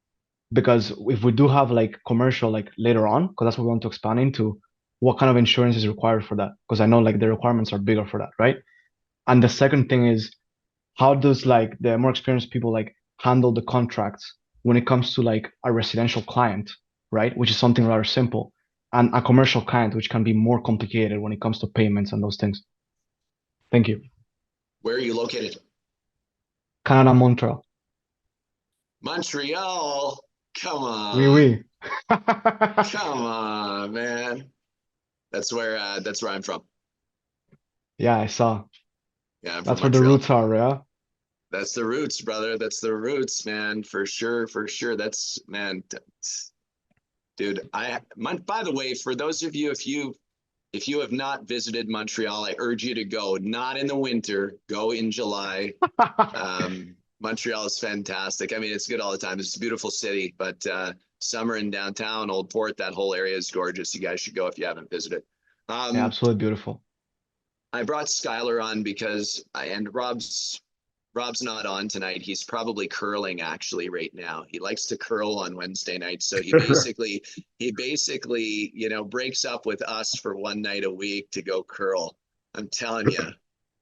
because if we do have like commercial like later on, because that's what we want to expand into, what kind of insurance is required for that? Because I know like the requirements are bigger for that, right? And the second thing is, how does like the more experienced people like handle the contracts when it comes to like a residential client, right? Which is something rather simple, and a commercial client, which can be more complicated when it comes to payments and those things. Thank you. Where are you located? Canada, Montreal. Montreal. Come on. Oui, oui. Come on, man. That's where I'm from. Yeah, I saw. Yeah, I'm That's from where the Montreal. roots are, yeah. That's the roots, brother. That's the roots, man. For sure, for sure. That's, man, dude. By the way, for those of you, if you have not visited Montreal, I urge you to go. Not in the winter. Go in July. Montreal is fantastic. I mean, it's good all the time. It's a beautiful city, but summer in downtown, Old Port, that whole area is gorgeous. You guys should go if you haven't visited. Yeah, absolutely beautiful. I brought Skylar on because Rob's not on tonight. He's probably curling actually right now. He likes to curl on Wednesday nights. So he basically, you know, breaks up with us for one night a week to go curl. I'm telling you,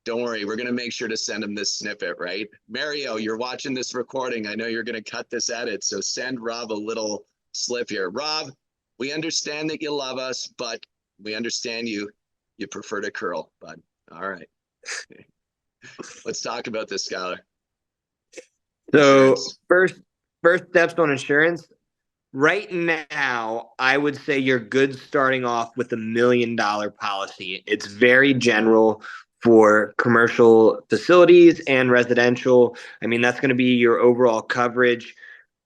don't worry. We're going to make sure to send him this snippet, right? Mario, you're watching this recording. I know you're going to cut this edit. So send Rob a little slip here. Rob, we understand that you love us, but we understand you prefer to curl, bud. All right. Let's talk about this, Skylar. So Insurance. first steps on insurance. Right now, I would say you're good starting off with $1 million policy. It's very general for commercial facilities and residential. I mean, that's going to be your overall coverage.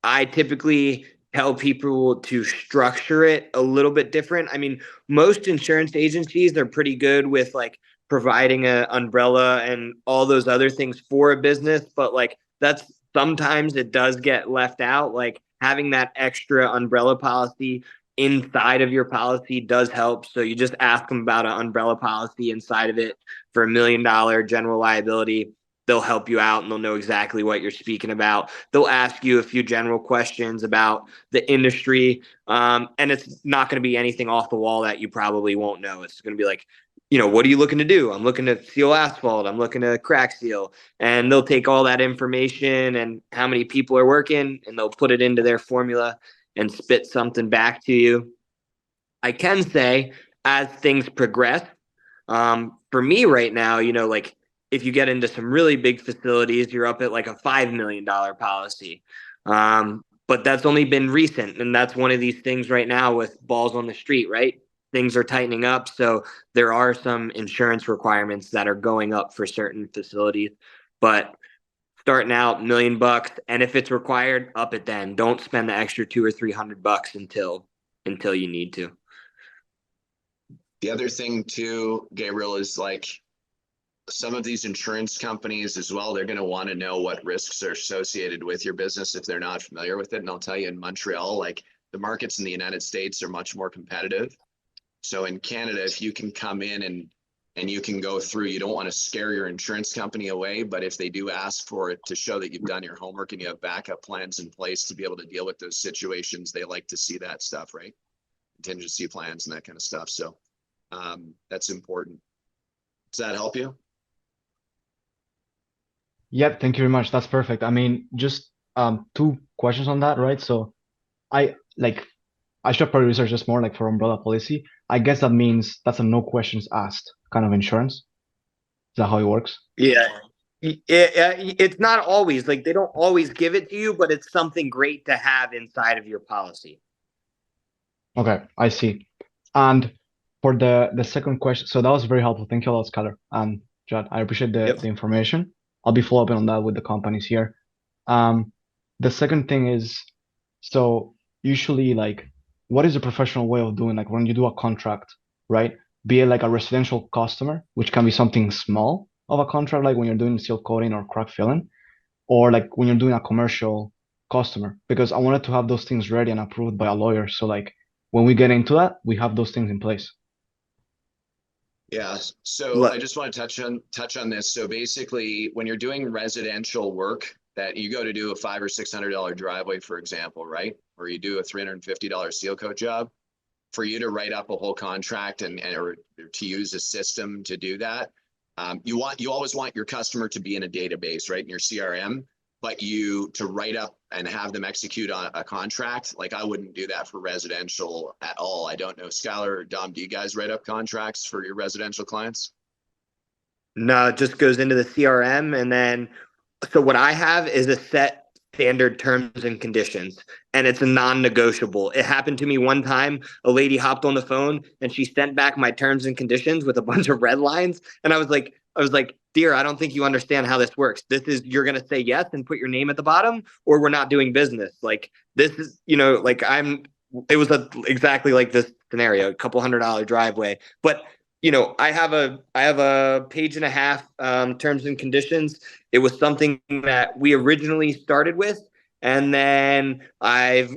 I typically tell people to structure it a little bit different. I mean, most insurance agencies, they're pretty good with like providing an umbrella and all those other things for a business, but like that's sometimes it does get left out. Like having that extra umbrella policy inside of your policy does help. So you just ask them about an umbrella policy inside of it for $1 million general liability. They'll help you out and they'll know exactly what you're speaking about. They'll ask you a few general questions about the industry. And it's not going to be anything off the wall that you probably won't know. It's going to be like, you know, what are you looking to do? I'm looking to seal asphalt. I'm looking to crack seal. And they'll take all that information and how many people are working and they'll put it into their formula and spit something back to you. I can say as things progress, for me right now, you know, like if you get into some really big facilities, you're up at like a $5 million policy. But that's only been recent. And that's one of these things right now with balls on the street, right? Things are tightening up. So there are some insurance requirements that are going up for certain facilities, but starting out $1 million. And if it's required, up it then. Don't spend the extra $200 or $300 until you need to. The other thing too, Gabriel, is like some of these insurance companies as well, they're going to want to know what risks are associated with your business if they're not familiar with it. And I'll tell you, in Montreal, like the markets in the United States are much more competitive. So in Canada, if you can come in and you can go through, you don't want to scare your insurance company away, but if they do ask for it to show that you've done your homework and you have backup plans in place to be able to deal with those situations, they like to see that stuff, right? Contingency plans and that kind of stuff. So that's important. Does that help you? Yep, thank you very much. That's perfect. I mean, just two questions on that, right? So I should probably research this more like for umbrella policy. I guess that means that's a no questions asked kind of insurance. Is that how it works? Yeah. It's not always like they don't always give it to you, but it's something great to have inside of your policy. Okay, I see. And for the second question, so that was very helpful. Thank you a lot, Skylar and Judd. I appreciate the information. I'll be following on that with the companies here. The second thing is, so usually like, what is the professional way of doing like when you do a contract, right? Be it like a residential customer, which can be something small of a contract, like when you're doing seal coating or crack filling, or like when you're doing a commercial customer, because I wanted to have those things ready and approved by a lawyer. So like when we get into that, we have those things in place. Yeah. So I just want to touch on this. So basically, when you're doing residential work that you go to do a $500 or $600 driveway, for example, right? Or you do a $350 seal coat job, for you to write up a whole contract or to use a system to do that, you always want your customer to be in a database, right? In your CRM, but to write up and have them execute on a contract, like I wouldn't do that for residential at all. I don't know, Skylar or Dom, do you guys write up contracts for your residential clients? No, it just goes into the CRM. And then, so what I have is a set standard terms and conditions, and it's a non-negotiable. It happened to me one time. A lady hopped on the phone and she sent back my terms and conditions with a bunch of red lines. And I was like, dear, I don't think you understand how this works. This is, you're going to say yes and put your name at the bottom, or we're not doing business. Like this is, like it was exactly like this scenario, a couple $100 driveway. But I have a page and a half terms and conditions. It was something that we originally started with, and then I've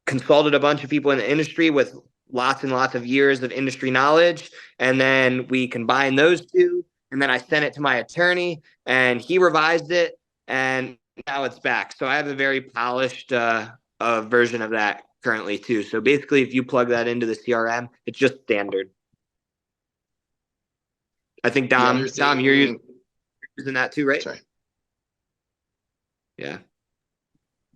consulted a bunch of people in the industry with lots and lots of years of industry knowledge, and then we combined those two, and then I sent it to my attorney, and he revised it, and now it's back. So I have a very polished version of that currently too. So basically, if you plug that into the CRM, it's just standard. I think Dom, you're using that too, right? Sorry. Yeah.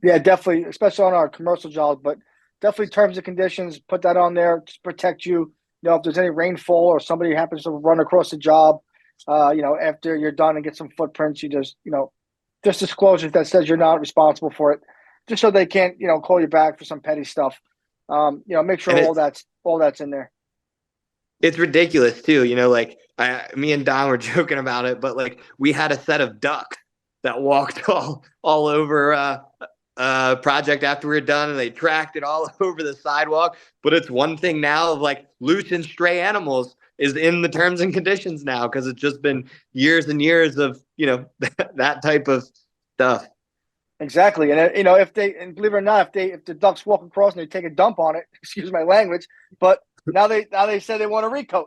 Yeah, definitely, especially on our commercial jobs, but definitely terms and conditions, put that on there to protect you. If there's any rainfall or somebody happens to run across the job, after you're done and get some footprints, you just disclosures that says you're not responsible for it, just so they can't, call you back for some petty stuff. Make sure all that's in there. It's ridiculous too. Me and Don were joking about it, but like we had a set of ducks that walked all over project after we were done, and they tracked it all over the sidewalk. But it's one thing now of like loose and stray animals is in the terms and conditions now, because it's just been years and years of that type of stuff. Exactly, and if believe it or not, if the ducks walk across and they take a dump on it, excuse my language, but now they said they want a recoat,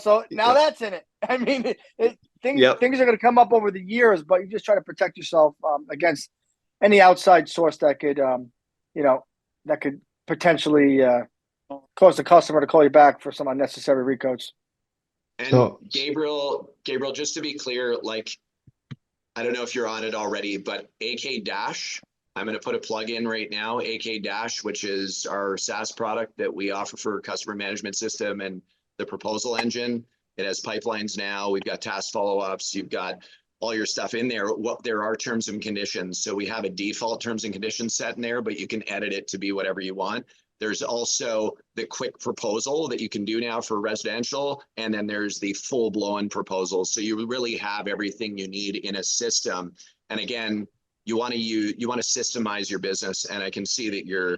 so now that's in it. I mean, things are going to come up over the years, but you just try to protect yourself against any outside source that could, that could potentially cause the customer to call you back for some unnecessary recoats. And Gabriel, just to be clear, like, I don't know if you're on it already, but AK Dash, I'm going to put a plug in right now, AK Dash, which is our SaaS product that we offer for customer management system and the proposal engine. It has pipelines now. We've got task follow-ups. You've got all your stuff in there. There are terms and conditions. So we have a default terms and conditions set in there, but you can edit it to be whatever you want. There's also the quick proposal that you can do now for residential. And then there's the full-blown proposal. So you really have everything you need in a system. And again, you want to systemize your business. And I can see that you're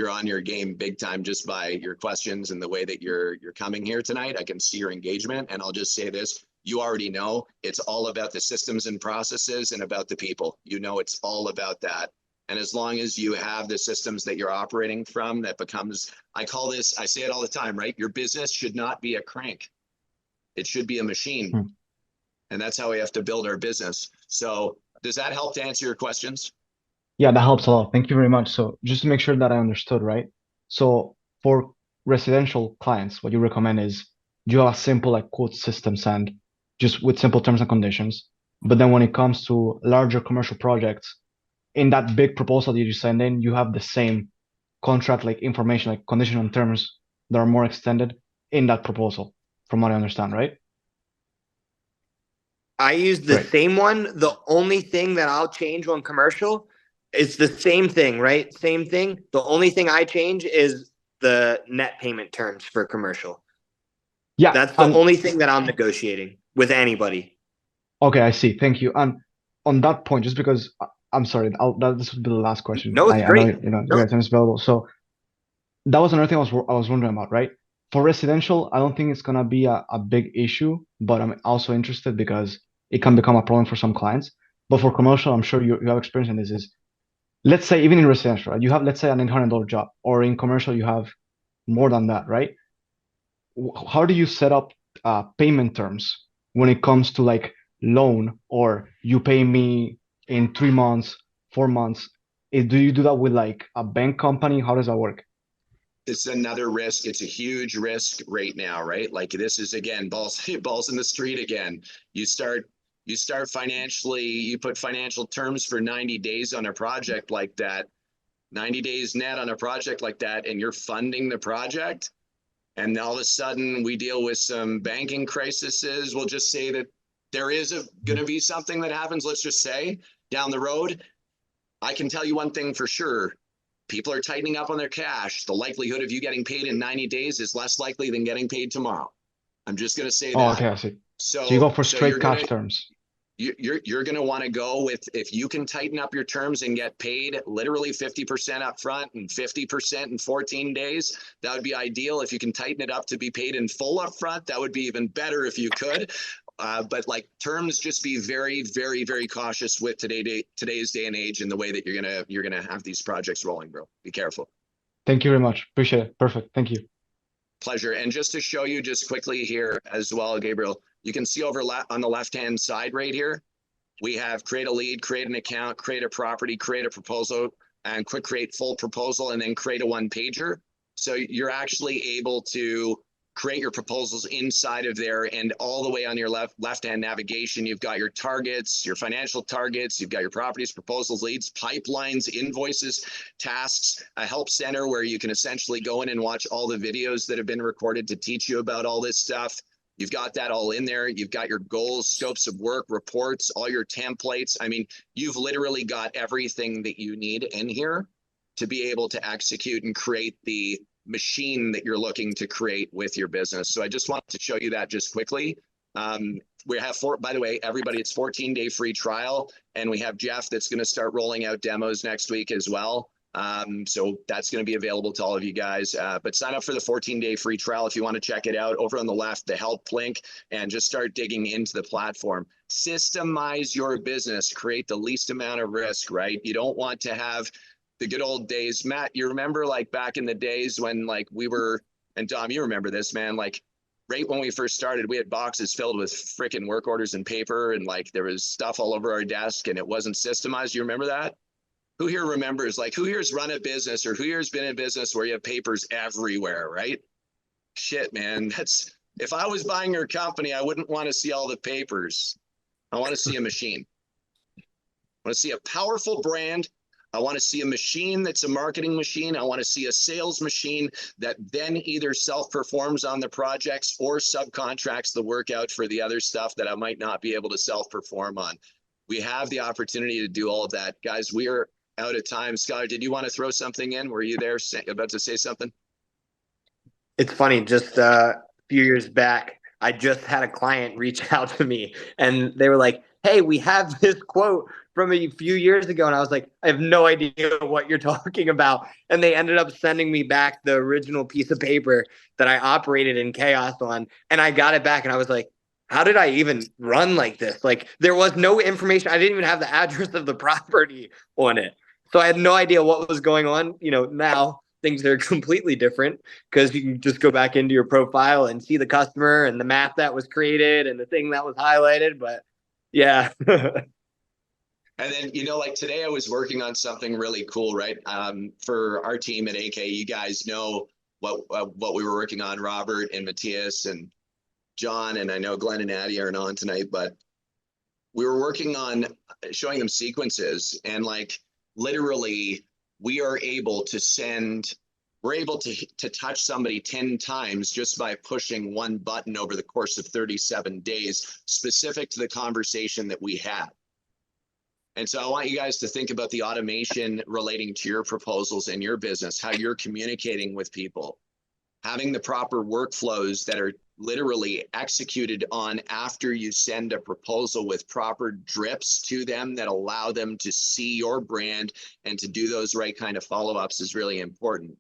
on your game big time just by your questions and the way that you're coming here tonight. I can see your engagement. And I'll just say this, you already know it's all about the systems and processes and about the people. You know, it's all about that. And as long as you have the systems that you're operating from, that becomes, I call this, I say it all the time, right? Your business should not be a crank. It should be a machine. Hmm. And that's how we have to build our business. So does that help to answer your questions? Yeah, that helps a lot. Thank you very much. So just to make sure that I understood, right? So for residential clients, what you recommend is you have a simple like quote systems and just with simple terms and conditions. But then when it comes to larger commercial projects, in that big proposal that you send in, you have the same contract like information, like condition and terms that are more extended in that proposal, from what I understand, right? I use the Great. same one. The only thing that I'll change on commercial is the same thing, right? Same thing. The only thing I change is the net payment terms for commercial. Yeah, That's the and only thing that I'm negotiating with anybody. okay, I see. Thank you. And on that point, just because I'm sorry, this would be the last question. No, it's I know great. you know No. your time is valuable. So that was another thing I was wondering about, right? For residential, I don't think it's gonna be a big issue, but I'm also interested because it can become a problem for some clients. But for commercial, I'm sure you have experience in this. Is let's say even in residential, right? You have let's say an $800 job, or in commercial you have more than that, right? How do you set up payment terms when it comes to like loan or you pay me in 3 months, 4 months? Do you do that with like a bank company? How does that work? It's another risk. It's a huge risk right now, right? Like this is again, balls in the street again. You start financially, you put financial terms for 90 days on a project like that, 90 days net on a project like that, and you're funding the project. And all of a sudden we deal with some banking crises. We'll just say that there is going to be something that happens. Let's just say down the road, I can tell you one thing for sure. People are tightening up on their cash. The likelihood of you getting paid in 90 days is less likely than getting paid tomorrow. I'm just going to say Oh, that. okay, I see. So you go for so straight cash terms. You're going to want to go with, if you can tighten up your terms and get paid literally 50% up front and 50% in 14 days, that would be ideal. If you can tighten it up to be paid in full up front, that would be even better if you could. But like terms, just be very, very, very cautious with today's day and age and the way that you're gonna have these projects rolling, bro. Be careful. Thank you very much. Appreciate it. Perfect. Thank you. Pleasure. And just to show you just quickly here as well, Gabriel, you can see over on the left-hand side right here, we have create a lead, create an account, create a property, create a proposal, and quick create full proposal, and then create a one-pager. So you're actually able to create your proposals inside of there, and all the way on your left-hand navigation, you've got your targets, your financial targets, you've got your properties, proposals, leads, pipelines, invoices, tasks, a help center where you can essentially go in and watch all the videos that have been recorded to teach you about all this stuff. You've got that all in there. You've got your goals, scopes of work, reports, all your templates. I mean, you've literally got everything that you need in here to be able to execute and create the machine that you're looking to create with your business. So I just wanted to show you that just quickly. We have by the way, everybody, it's 14-day free trial, and we have Jeff that's going to start rolling out demos next week as well. So that's going to be available to all of you guys, but sign up for the 14-day free trial if you want to check it out. Over on the left, the help link, and just start digging into the platform. Systemize your business, create the least amount of risk, right? You don't want to have the good old days. Matt, you remember like back in the days when like we were, and Dom, you remember this, man, like right when we first started, we had boxes filled with freaking work orders and paper, and like there was stuff all over our desk and it wasn't systemized. You remember that? Who here remembers, like who here's run a business or who here's been in business where you have papers everywhere, right? Shit, man, if I was buying your company, I wouldn't want to see all the papers. I want to see a machine. I want to see a powerful brand. I want to see a machine that's a marketing machine. I want to see a sales machine that then either self-performs on the projects or subcontracts the work out for the other stuff that I might not be able to self-perform on. We have the opportunity to do all of that. Guys, we are out of time. Skylar, did you want to throw something in? Were you there about to say something? It's funny, just a few years back, I just had a client reach out to me and they were like, hey, we have this quote from a few years ago. And I was like, I have no idea what you're talking about. And they ended up sending me back the original piece of paper that I operated in chaos on. And I got it back and I was like, how did I even run like this? Like there was no information. I didn't even have the address of the property on it. So I had no idea what was going on. Now things are completely different because you can just go back into your profile and see the customer and the map that was created and the thing that was highlighted. But yeah. And then, like today I was working on something really cool, right? For our team at AK, you guys know what we were working on, Robert and Matthias and John, and I know Glenn and Addie aren't on tonight, but we were working on showing them sequences, and like literally we're able to touch somebody 10 times just by pushing one button over the course of 37 days, specific to the conversation that we had. And so I want you guys to think about the automation relating to your proposals and your business, how you're communicating with people, having the proper workflows that are literally executed on after you send a proposal with proper drips to them that allow them to see your brand and to do those right kind of follow-ups is really important.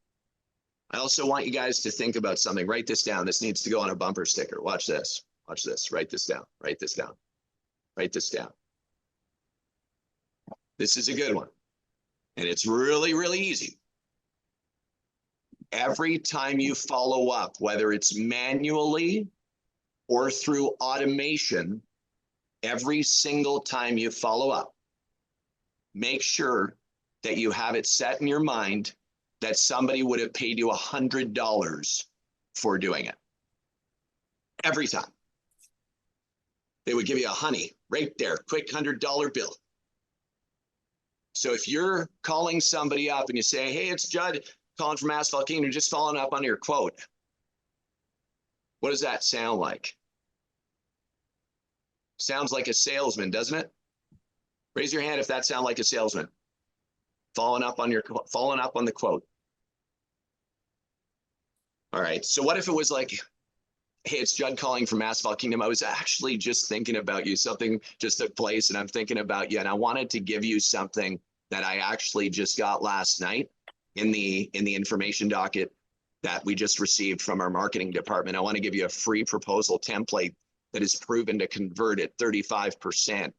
I also want you guys to think about something. Write this down. This needs to go on a bumper sticker. Watch this. Watch this. Write this down. Write this down. Write this down. This is a good one. And it's really, really easy. Every time you follow up, whether it's manually or through automation, every single time you follow up, make sure that you have it set in your mind that somebody would have paid you $100 for doing it. Every time. They would give you a honey right there, quick $100 bill. So if you're calling somebody up and you say, hey, it's Judd calling from Asphalt Kingdom, just following up on your quote. What does that sound like? Sounds like a salesman, doesn't it? Raise your hand if that sounds like a salesman. Following up on the quote. All right. So what if it was like, hey, it's Judd calling from Asphalt Kingdom. I was actually just thinking about you. Something just took place and I'm thinking about you. And I wanted to give you something that I actually just got last night in the information docket that we just received from our marketing department. I want to give you a free proposal template that is proven to convert at 35%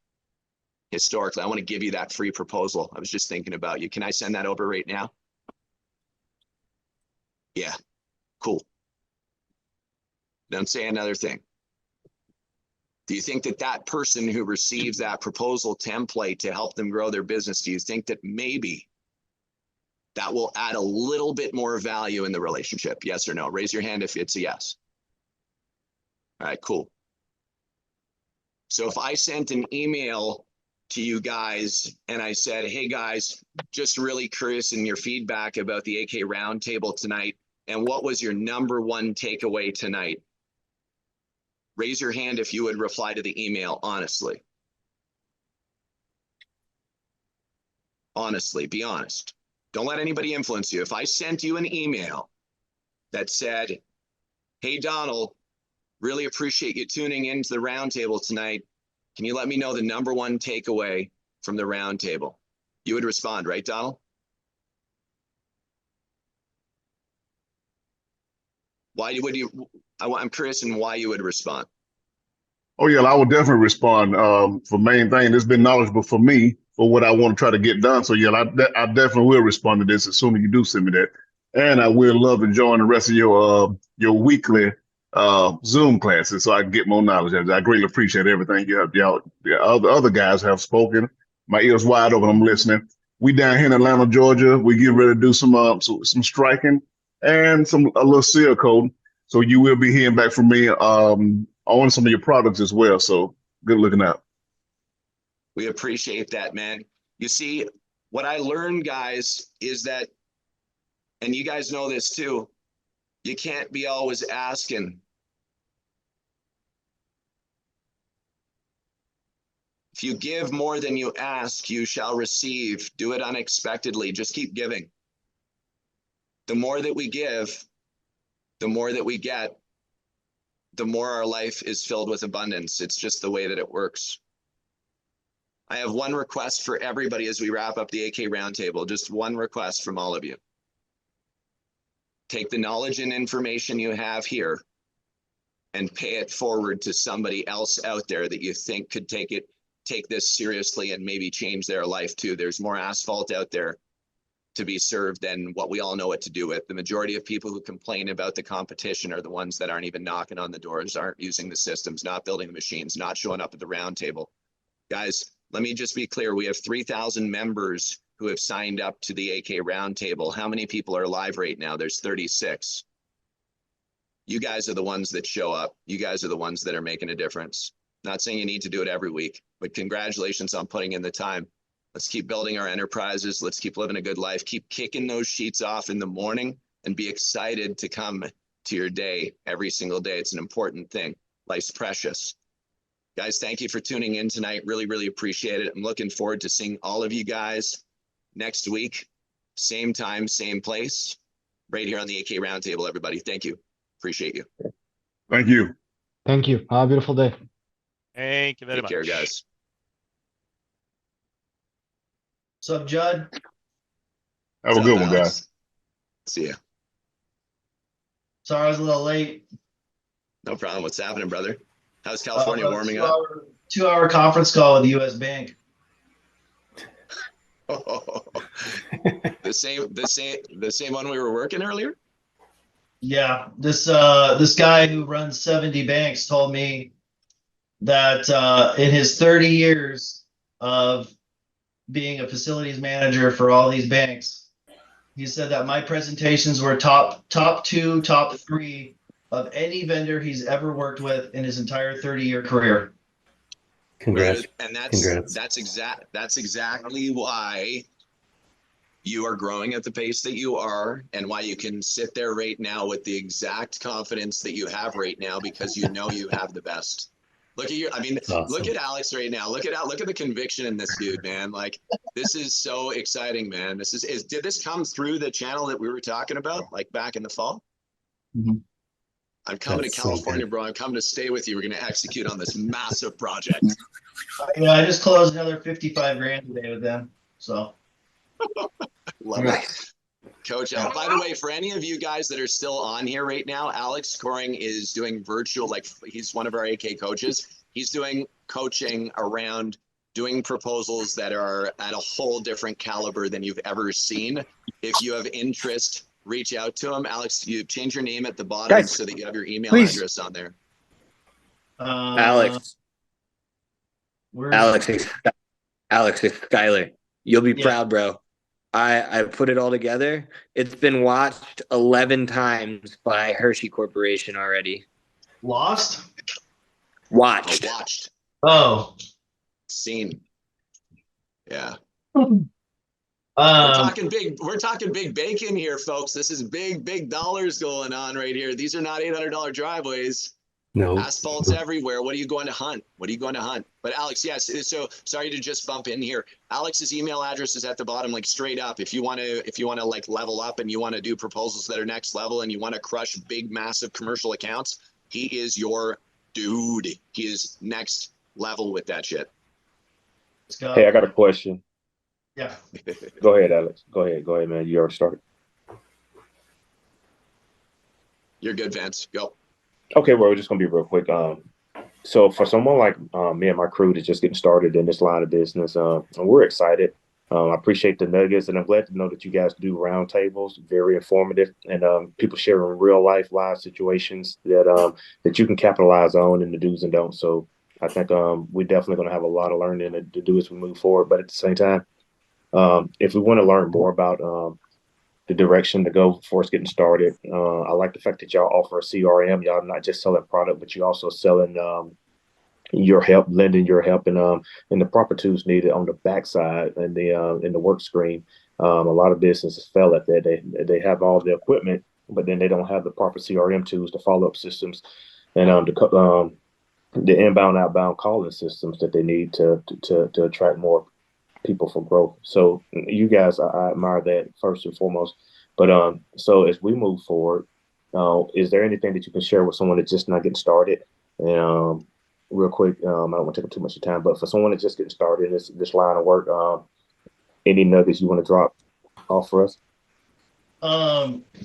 historically. I want to give you that free proposal. I was just thinking about you. Can I send that over right now? Yeah, cool. Don't say another thing. Do you think that that person who receives that proposal template to help them grow their business, do you think that maybe that will add a little bit more value in the relationship? Yes or no? Raise your hand if it's a yes. All right, cool. So if I sent an email to you guys and I said, hey guys, just really curious in your feedback about the AK roundtable tonight, and what was your number one takeaway tonight? Raise your hand if you would reply to the email honestly. Honestly, be honest. Don't let anybody influence you. If I sent you an email that said, hey, Donald, really appreciate you tuning into the roundtable tonight. Can you let me know the number one takeaway from the roundtable? You would respond, right, Donald? Why would you? I'm curious in why you would respond. Oh yeah, I would definitely respond. For main thing, it's been knowledgeable for me for what I want to try to get done. So yeah, I definitely will respond to this as soon as you do send me that, and I will love to join the rest of your weekly Zoom classes so I can get more knowledge. I greatly appreciate everything you have. Y'all, the other guys have spoken. My ears wide open. I'm listening. We down here in Atlanta, Georgia. We get ready to do some striking and a little seal coating. So you will be hearing back from me on some of your products as well. So good looking out. We appreciate that, man. You see, what I learned, guys, is that, and you guys know this too, you can't be always asking. If you give more than you ask, you shall receive. Do it unexpectedly. Just keep giving. The more that we give, the more that we get, the more our life is filled with abundance. It's just the way that it works. I have one request for everybody as we wrap up the AK Roundtable, just one request from all of you. Take the knowledge and information you have here and pay it forward to somebody else out there that you think could take this seriously and maybe change their life too. There's more asphalt out there to be served than what we all know what to do with. The majority of people who complain about the competition are the ones that aren't even knocking on the doors, aren't using the systems, not building the machines, not showing up at the round table. Guys, let me just be clear. We have 3,000 members who have signed up to the AK Roundtable. How many people are live right now? There's 36. You guys are the ones that show up. You guys are the ones that are making a difference. Not saying you need to do it every week, but congratulations on putting in the time. Let's keep building our enterprises. Let's keep living a good life. Keep kicking those sheets off in the morning and be excited to come to your day every single day. It's an important thing. Life's precious. Guys, thank you for tuning in tonight. Really, really appreciate it. I'm looking forward to seeing all of you guys next week. Same time, same place, right here on the AK Roundtable, everybody. Thank you. Appreciate you. Thank you. Thank you. Have a beautiful day. Thank you very much. Take care, guys. What's up, Judd? Have a good one, guys. See ya. Sorry I was a little late. No problem. What's happening, brother? How's California warming up? 2-hour conference call with the U.S. Bank. The same one we were working earlier? Yeah, this guy who runs 70 banks told me that in his 30 years of being a facilities manager for all these banks, he said that my presentations were top 2, top 3 of any vendor he's ever worked with in his entire 30-year career. Congrats. And Congrats. that's exactly why you are growing at the pace that you are, and why you can sit there right now with the exact confidence that you have right now, because you know you have the best. Look at Awesome. Look at Alex right now. Look at the conviction in this dude, man. Like, this is so exciting, man. Did this come through the channel that we were talking about, like back in the fall? Mm-hmm. I'm coming That's to so California, good. bro. I'm coming to stay with you. We're going to execute on this massive project. Yeah, I just closed another 55 grand today with them. So Love it. Coach, by the way, for any of you guys that are still on here right now, Alex Coring is doing virtual, like he's one of our AK coaches. He's doing coaching around doing proposals that are at a whole different caliber than you've ever seen. If you have interest, reach out to him. Alex, you change your name at the bottom so that you have your email address on there. Alex, it's Skyler. You'll be proud, bro. I put it all together. It's been watched 11 times by Hershey Corporation already. Lost? Watched. Oh. Seen. Yeah. We're talking big bacon here, folks. This is big dollars going on right here. These are not $800 driveways. No. Asphalt's everywhere. What are you going to hunt? But Alex, yes. So sorry to just bump in here. Alex's email address is at the bottom, like straight up. If you want to like level up and you want to do proposals that are next level and you want to crush big, massive commercial accounts, he is your dude. He is next level with that shit. Let's go. Hey, I got a question. Yeah. Go ahead, Alex. Go ahead, man. You already started. You're good, Vance. Go. Okay, well, we're just gonna be real quick. So for someone like me and my crew that's just getting started in this line of business, and we're excited. I appreciate the nuggets, and I'm glad to know that you guys do roundtables, very informative, and people sharing real life live situations that you can capitalize on in the do's and don'ts. So I think we're definitely going to have a lot of learning to do as we move forward. But at the same time, if we want to learn more about the direction to go for us getting started, I like the fact that y'all offer a CRM. Y'all not just selling product, but you also selling your help, lending your help, and the proper tools needed on the backside and in the work screen. A lot of businesses fail at that. They have all the equipment, but then they don't have the proper CRM tools, the follow up systems, and the inbound outbound calling systems that they need to attract more people for growth. So you guys, I admire that first and foremost. But so as we move forward, is there anything that you can share with someone that's just not getting started? And real quick, I don't want to take up too much of your time, but for someone that's just getting started in this line of work, any nuggets you want to drop off for us?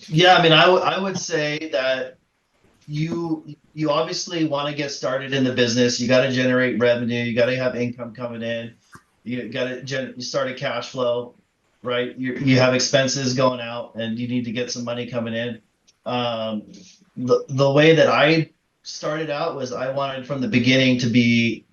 Yeah, I mean, I would say that you obviously want to get started in the business. You got to generate revenue. You got to have income coming in. You got to you start a cash flow, right? You have expenses going out, and you need to get some money coming in. The way that I started out was I wanted from the beginning to be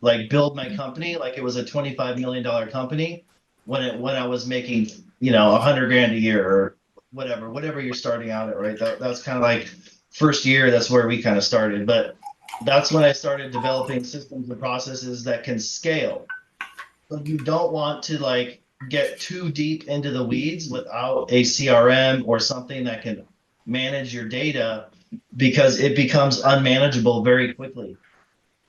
like build my company like it was a $25 million company when I was making, you know, 100 grand a year or whatever you're starting out at, right? That's kind of like first year, that's where we kind of started. But that's when I started developing systems and processes that can scale. So you don't want to like get too deep into the weeds without a CRM or something that can manage your data, because it becomes unmanageable very quickly.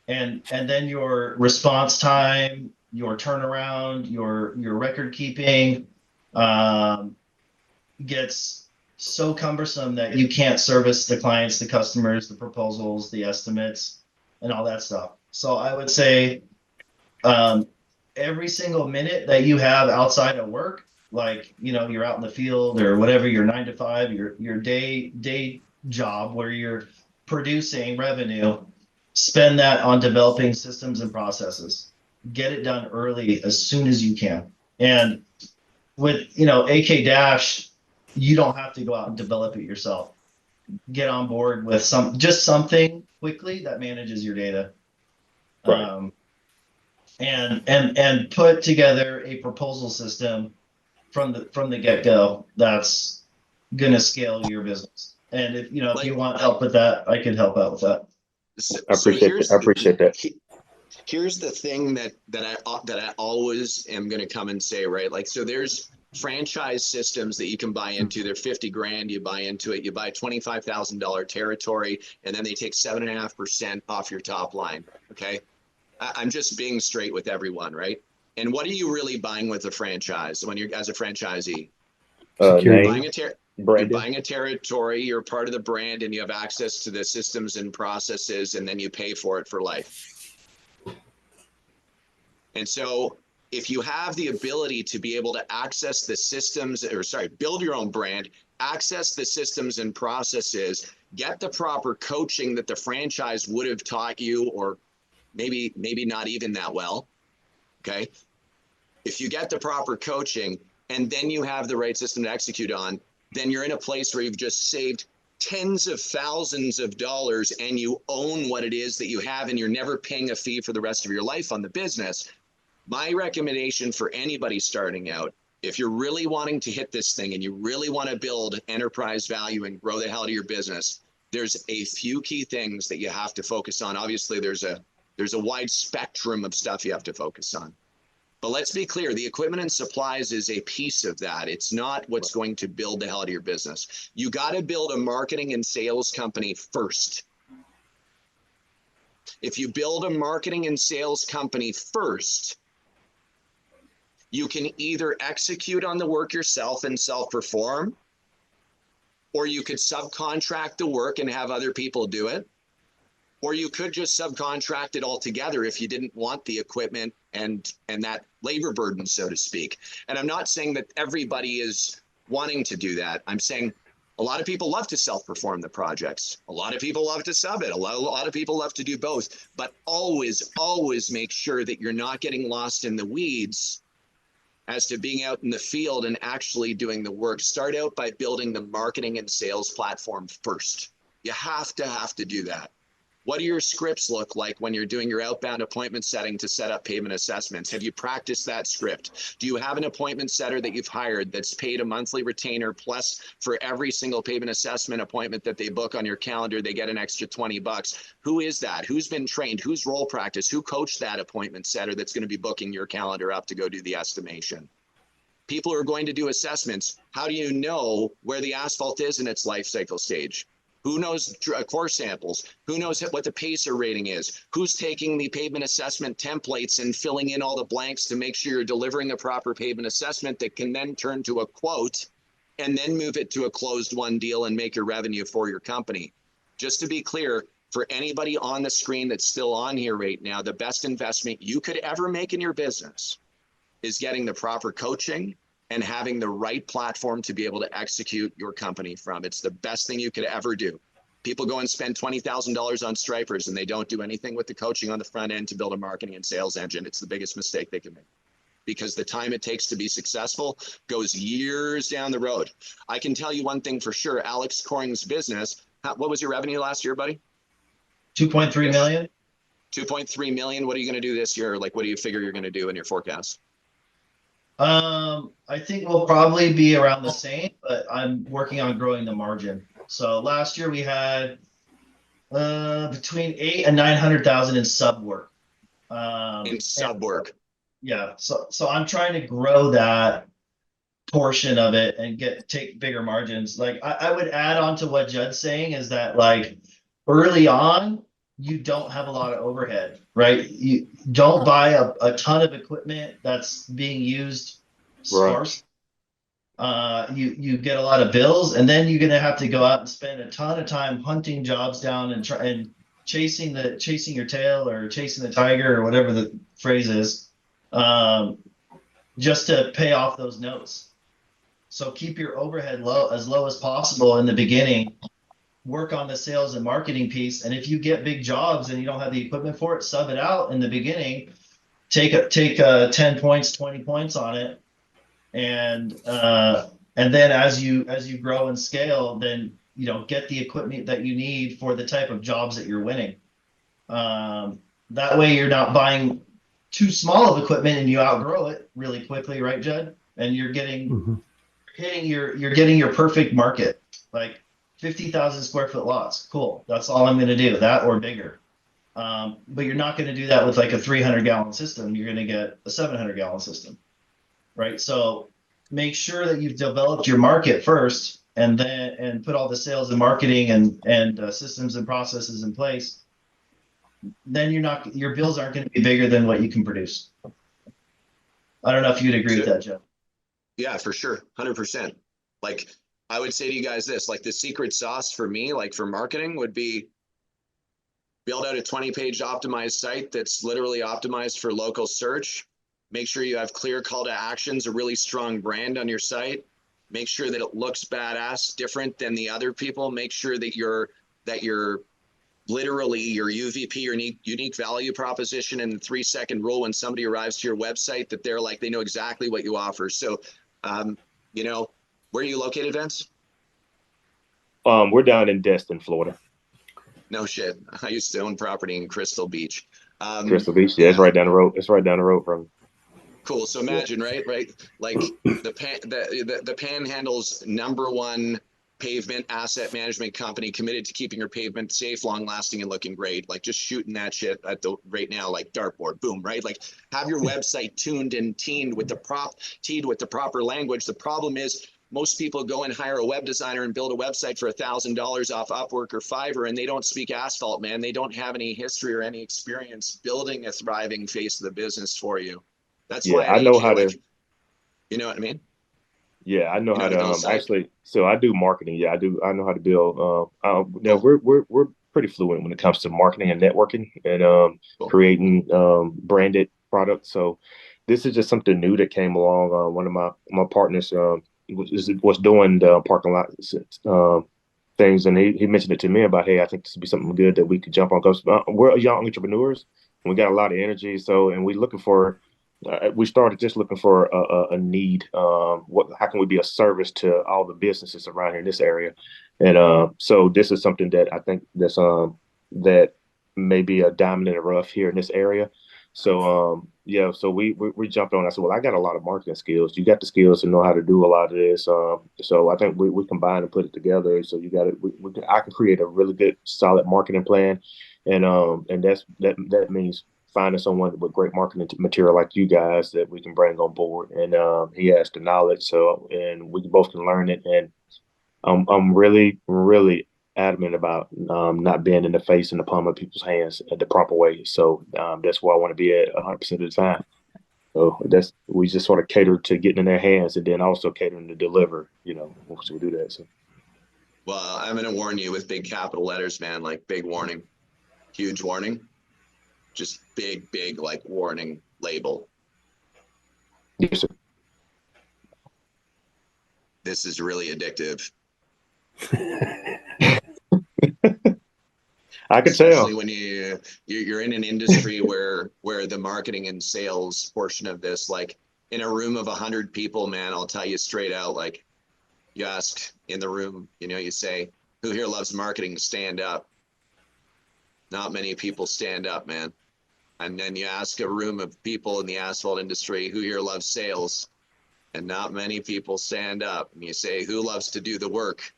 And then your response time, your turnaround, your record keeping gets so cumbersome that you can't service the clients, the customers, the proposals, the estimates, and all that stuff. So I would say every single minute that you have outside of work, like, you know, you're out in the field or whatever, your 9 to 5, your day job where you're producing revenue, spend that on developing systems and processes. Get it done early as soon as you can. And with, you know, AK Dash, you don't have to go out and develop it yourself. Get on board with something quickly that manages your data. Right. And put together a proposal system from the get-go that's gonna scale your business. And if you want help with that, I could help out with that. I appreciate that. Here's the thing that I always am going to come and say, right? Like, so there's franchise systems that you can buy into. They're 50 grand. You buy into it. You buy $25,000 territory, and then they take 7.5% off your top line. Okay. I'm just being straight with everyone, right? And what are you really buying with a franchise when you're as a franchisee? You're buying a territory, you're part of the brand, and you have access to the systems and processes, and then you pay for it for life. And so if you have the ability to be able to access the systems, build your own brand, access the systems and processes, get the proper coaching that the franchise would have taught you, or maybe not even that well. Okay. If you get the proper coaching and then you have the right system to execute on, then you're in a place where you've just saved tens of thousands of dollars and you own what it is that you have, and you're never paying a fee for the rest of your life on the business. My recommendation for anybody starting out, if you're really wanting to hit this thing and you really want to build enterprise value and grow the hell out of your business, there's a few key things that you have to focus on. Obviously, there's a wide spectrum of stuff you have to focus on. But let's be clear, the equipment and supplies is a piece of that. It's not what's going to build the hell out of your business. You got to build a marketing and sales company first. If you build a marketing and sales company first, you can either execute on the work yourself and self-perform, or you could subcontract the work and have other people do it. Or you could just subcontract it all together if you didn't want the equipment and that labor burden, so to speak. And I'm not saying that everybody is wanting to do that. I'm saying a lot of people love to self-perform the projects. A lot of people love to sub it. A lot of people love to do both. But always make sure that you're not getting lost in the weeds as to being out in the field and actually doing the work. Start out by building the marketing and sales platform first. You have to do that. What do your scripts look like when you're doing your outbound appointment setting to set up payment assessments? Have you practiced that script? Do you have an appointment setter that you've hired that's paid a monthly retainer, plus for every single payment assessment appointment that they book on your calendar, they get an extra $20? Who is that? Who's been trained? Who's role practice? Who coached that appointment setter that's going to be booking your calendar up to go do the estimation? People who are going to do assessments, how do you know where the asphalt is in its life cycle stage? Who knows core samples? Who knows what the PACER rating is? Who's taking the pavement assessment templates and filling in all the blanks to make sure you're delivering a proper pavement assessment that can then turn to a quote and then move it to a closed won deal and make your revenue for your company? Just to be clear, for anybody on the screen that's still on here right now, the best investment you could ever make in your business is getting the proper coaching and having the right platform to be able to execute your company from. It's the best thing you could ever do. People go and spend $20,000 on stripers and they don't do anything with the coaching on the front end to build a marketing and sales engine. It's the biggest mistake they can make, because the time it takes to be successful goes years down the road. I can tell you one thing for sure, Alex Coring's business, what was your revenue last year, buddy? 2.3 million. 2.3 million. What are you going to do this year? Like, what do you figure you're going to do in your forecast? I think we'll probably be around the same, but I'm working on growing the margin. So last year we had between 800,000 and 900,000 in sub work. In sub work. Yeah. So I'm trying to grow that portion of it and take bigger margins. Like I would add on to what Judd's saying is that, like, early on, you don't have a lot of overhead, right? You don't buy a ton of equipment that's being used sparse. You get a lot of bills, and then you're gonna have to go out and spend a ton of time hunting jobs down and chasing your tail, or chasing the tiger, or whatever the phrase is, just to pay off those notes. So keep your overhead low as possible in the beginning. Work on the sales and marketing piece, and if you get big jobs and you don't have the equipment for it, sub it out in the beginning. Take 10 points, 20 points on it, and then as you grow and scale, then get the equipment that you need for the type of jobs that you're winning. That way you're not buying too small of equipment and you outgrow it really quickly, right, Judd? And you're getting your perfect market, like 50,000 square foot lots. Cool. That's all I'm going to do, that or bigger. But you're not going to do that with like a 300-gallon system. You're going to get a 700-gallon system, right? So make sure that you've developed your market first, and put all the sales and marketing and systems and processes in place. Then your bills aren't going to be bigger than what you can produce. I don't know if you'd agree with that, Jeff. Yeah, for sure. 100%. Like, I would say to you guys this, like, the secret sauce for me, like for marketing, would be build out a 20-page optimized site that's literally optimized for local search. Make sure you have clear call to actions, a really strong brand on your site. Make sure that it looks badass, different than the other people. Make sure that you're literally your UVP, your unique value proposition, and the 3-second rule when somebody arrives to your website, that they know exactly what you offer. So, where are you located, Vince? We're down in Destin, Florida. No shit. I used to own property in Crystal Beach. Crystal Beach, yeah, it's right down the road. It's right down the road from. Cool. So imagine, right? Like the Panhandle's #1 pavement asset management company, committed to keeping your pavement safe, long lasting, and looking great. Like, just shooting that shit at the right now, like dartboard, boom, right? Like, have your website tuned and teed with the proper language. The problem is, most people go and hire a web designer and build a website for $1,000 off Upwork or Fiverr, and they don't speak asphalt, man. They don't have any history or any experience building a thriving face of the business for you. That's why I know how to. You know what I mean? Yeah, I know how to build actually. So I do marketing. Yeah, I do. I know how to build. Now we're pretty fluent when it comes to marketing and networking and creating branded products. So this is just something new that came along. One of my partners was doing the parking lot things, and he mentioned it to me about, hey, I think this would be something good that we could jump on, because we're young entrepreneurs and we got a lot of energy. So, and we're looking for. We started just looking for a need. How can we be a service to all the businesses around here in this area? And so this is something that I think that may be a diamond in the rough here in this area. So so we jumped on. I said, well, I got a lot of marketing skills. You got the skills to know how to do a lot of this. So I think we combine and put it together. So you got it. I can create a really good, solid marketing plan, and that means finding someone with great marketing material like you guys that we can bring on board. And he has the knowledge, so, and we both can learn it. And I'm really, really adamant about not being in the face and the palm of people's hands the proper way. So that's where I want to be at 100% of the time. So we just sort of cater to getting in their hands, and then also catering to deliver, once we do that. So. Well, I'm going to warn you with big capital letters, man, like big warning, huge warning. Just big, like, warning label. Yes, sir. This is really addictive. I could Especially tell. when you're in an industry where the marketing and sales portion of this, like in a room of 100 people, man, I'll tell you straight out, like you ask in the room, you say, who here loves marketing? Stand up. Not many people stand up, man. And then you ask a room of people in the asphalt industry, who here loves sales? And not many people stand up. And you say, who loves to do the work?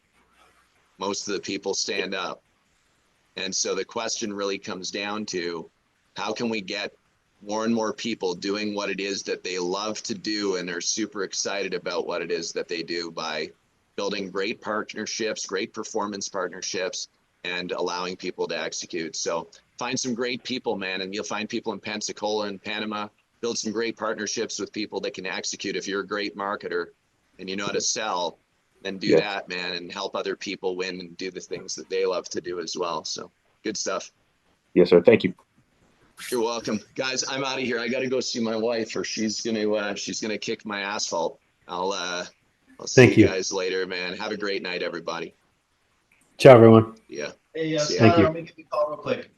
Most of the people stand up. And so the question really comes down to, how can we get more and more people doing what it is that they love to do and are super excited about what it is that they do by building great partnerships, great performance partnerships, and allowing people to execute. So find some great people, man, and you'll find people in Pensacola and Panama. Build some great partnerships with people that can execute. If you're a great marketer and you know how to sell, then do that, man, and help other people win and do the things that they love to do as well. So good stuff. Yes, sir. Thank you. You're welcome, guys. I'm out of here. I got to go see my wife, or she's gonna kick my asphalt. I'll see Thank you. guys later, man. Have a great night, everybody. Ciao, everyone. Yeah. Hey, See ya. Thank Scott, you. let me give you a call real quick.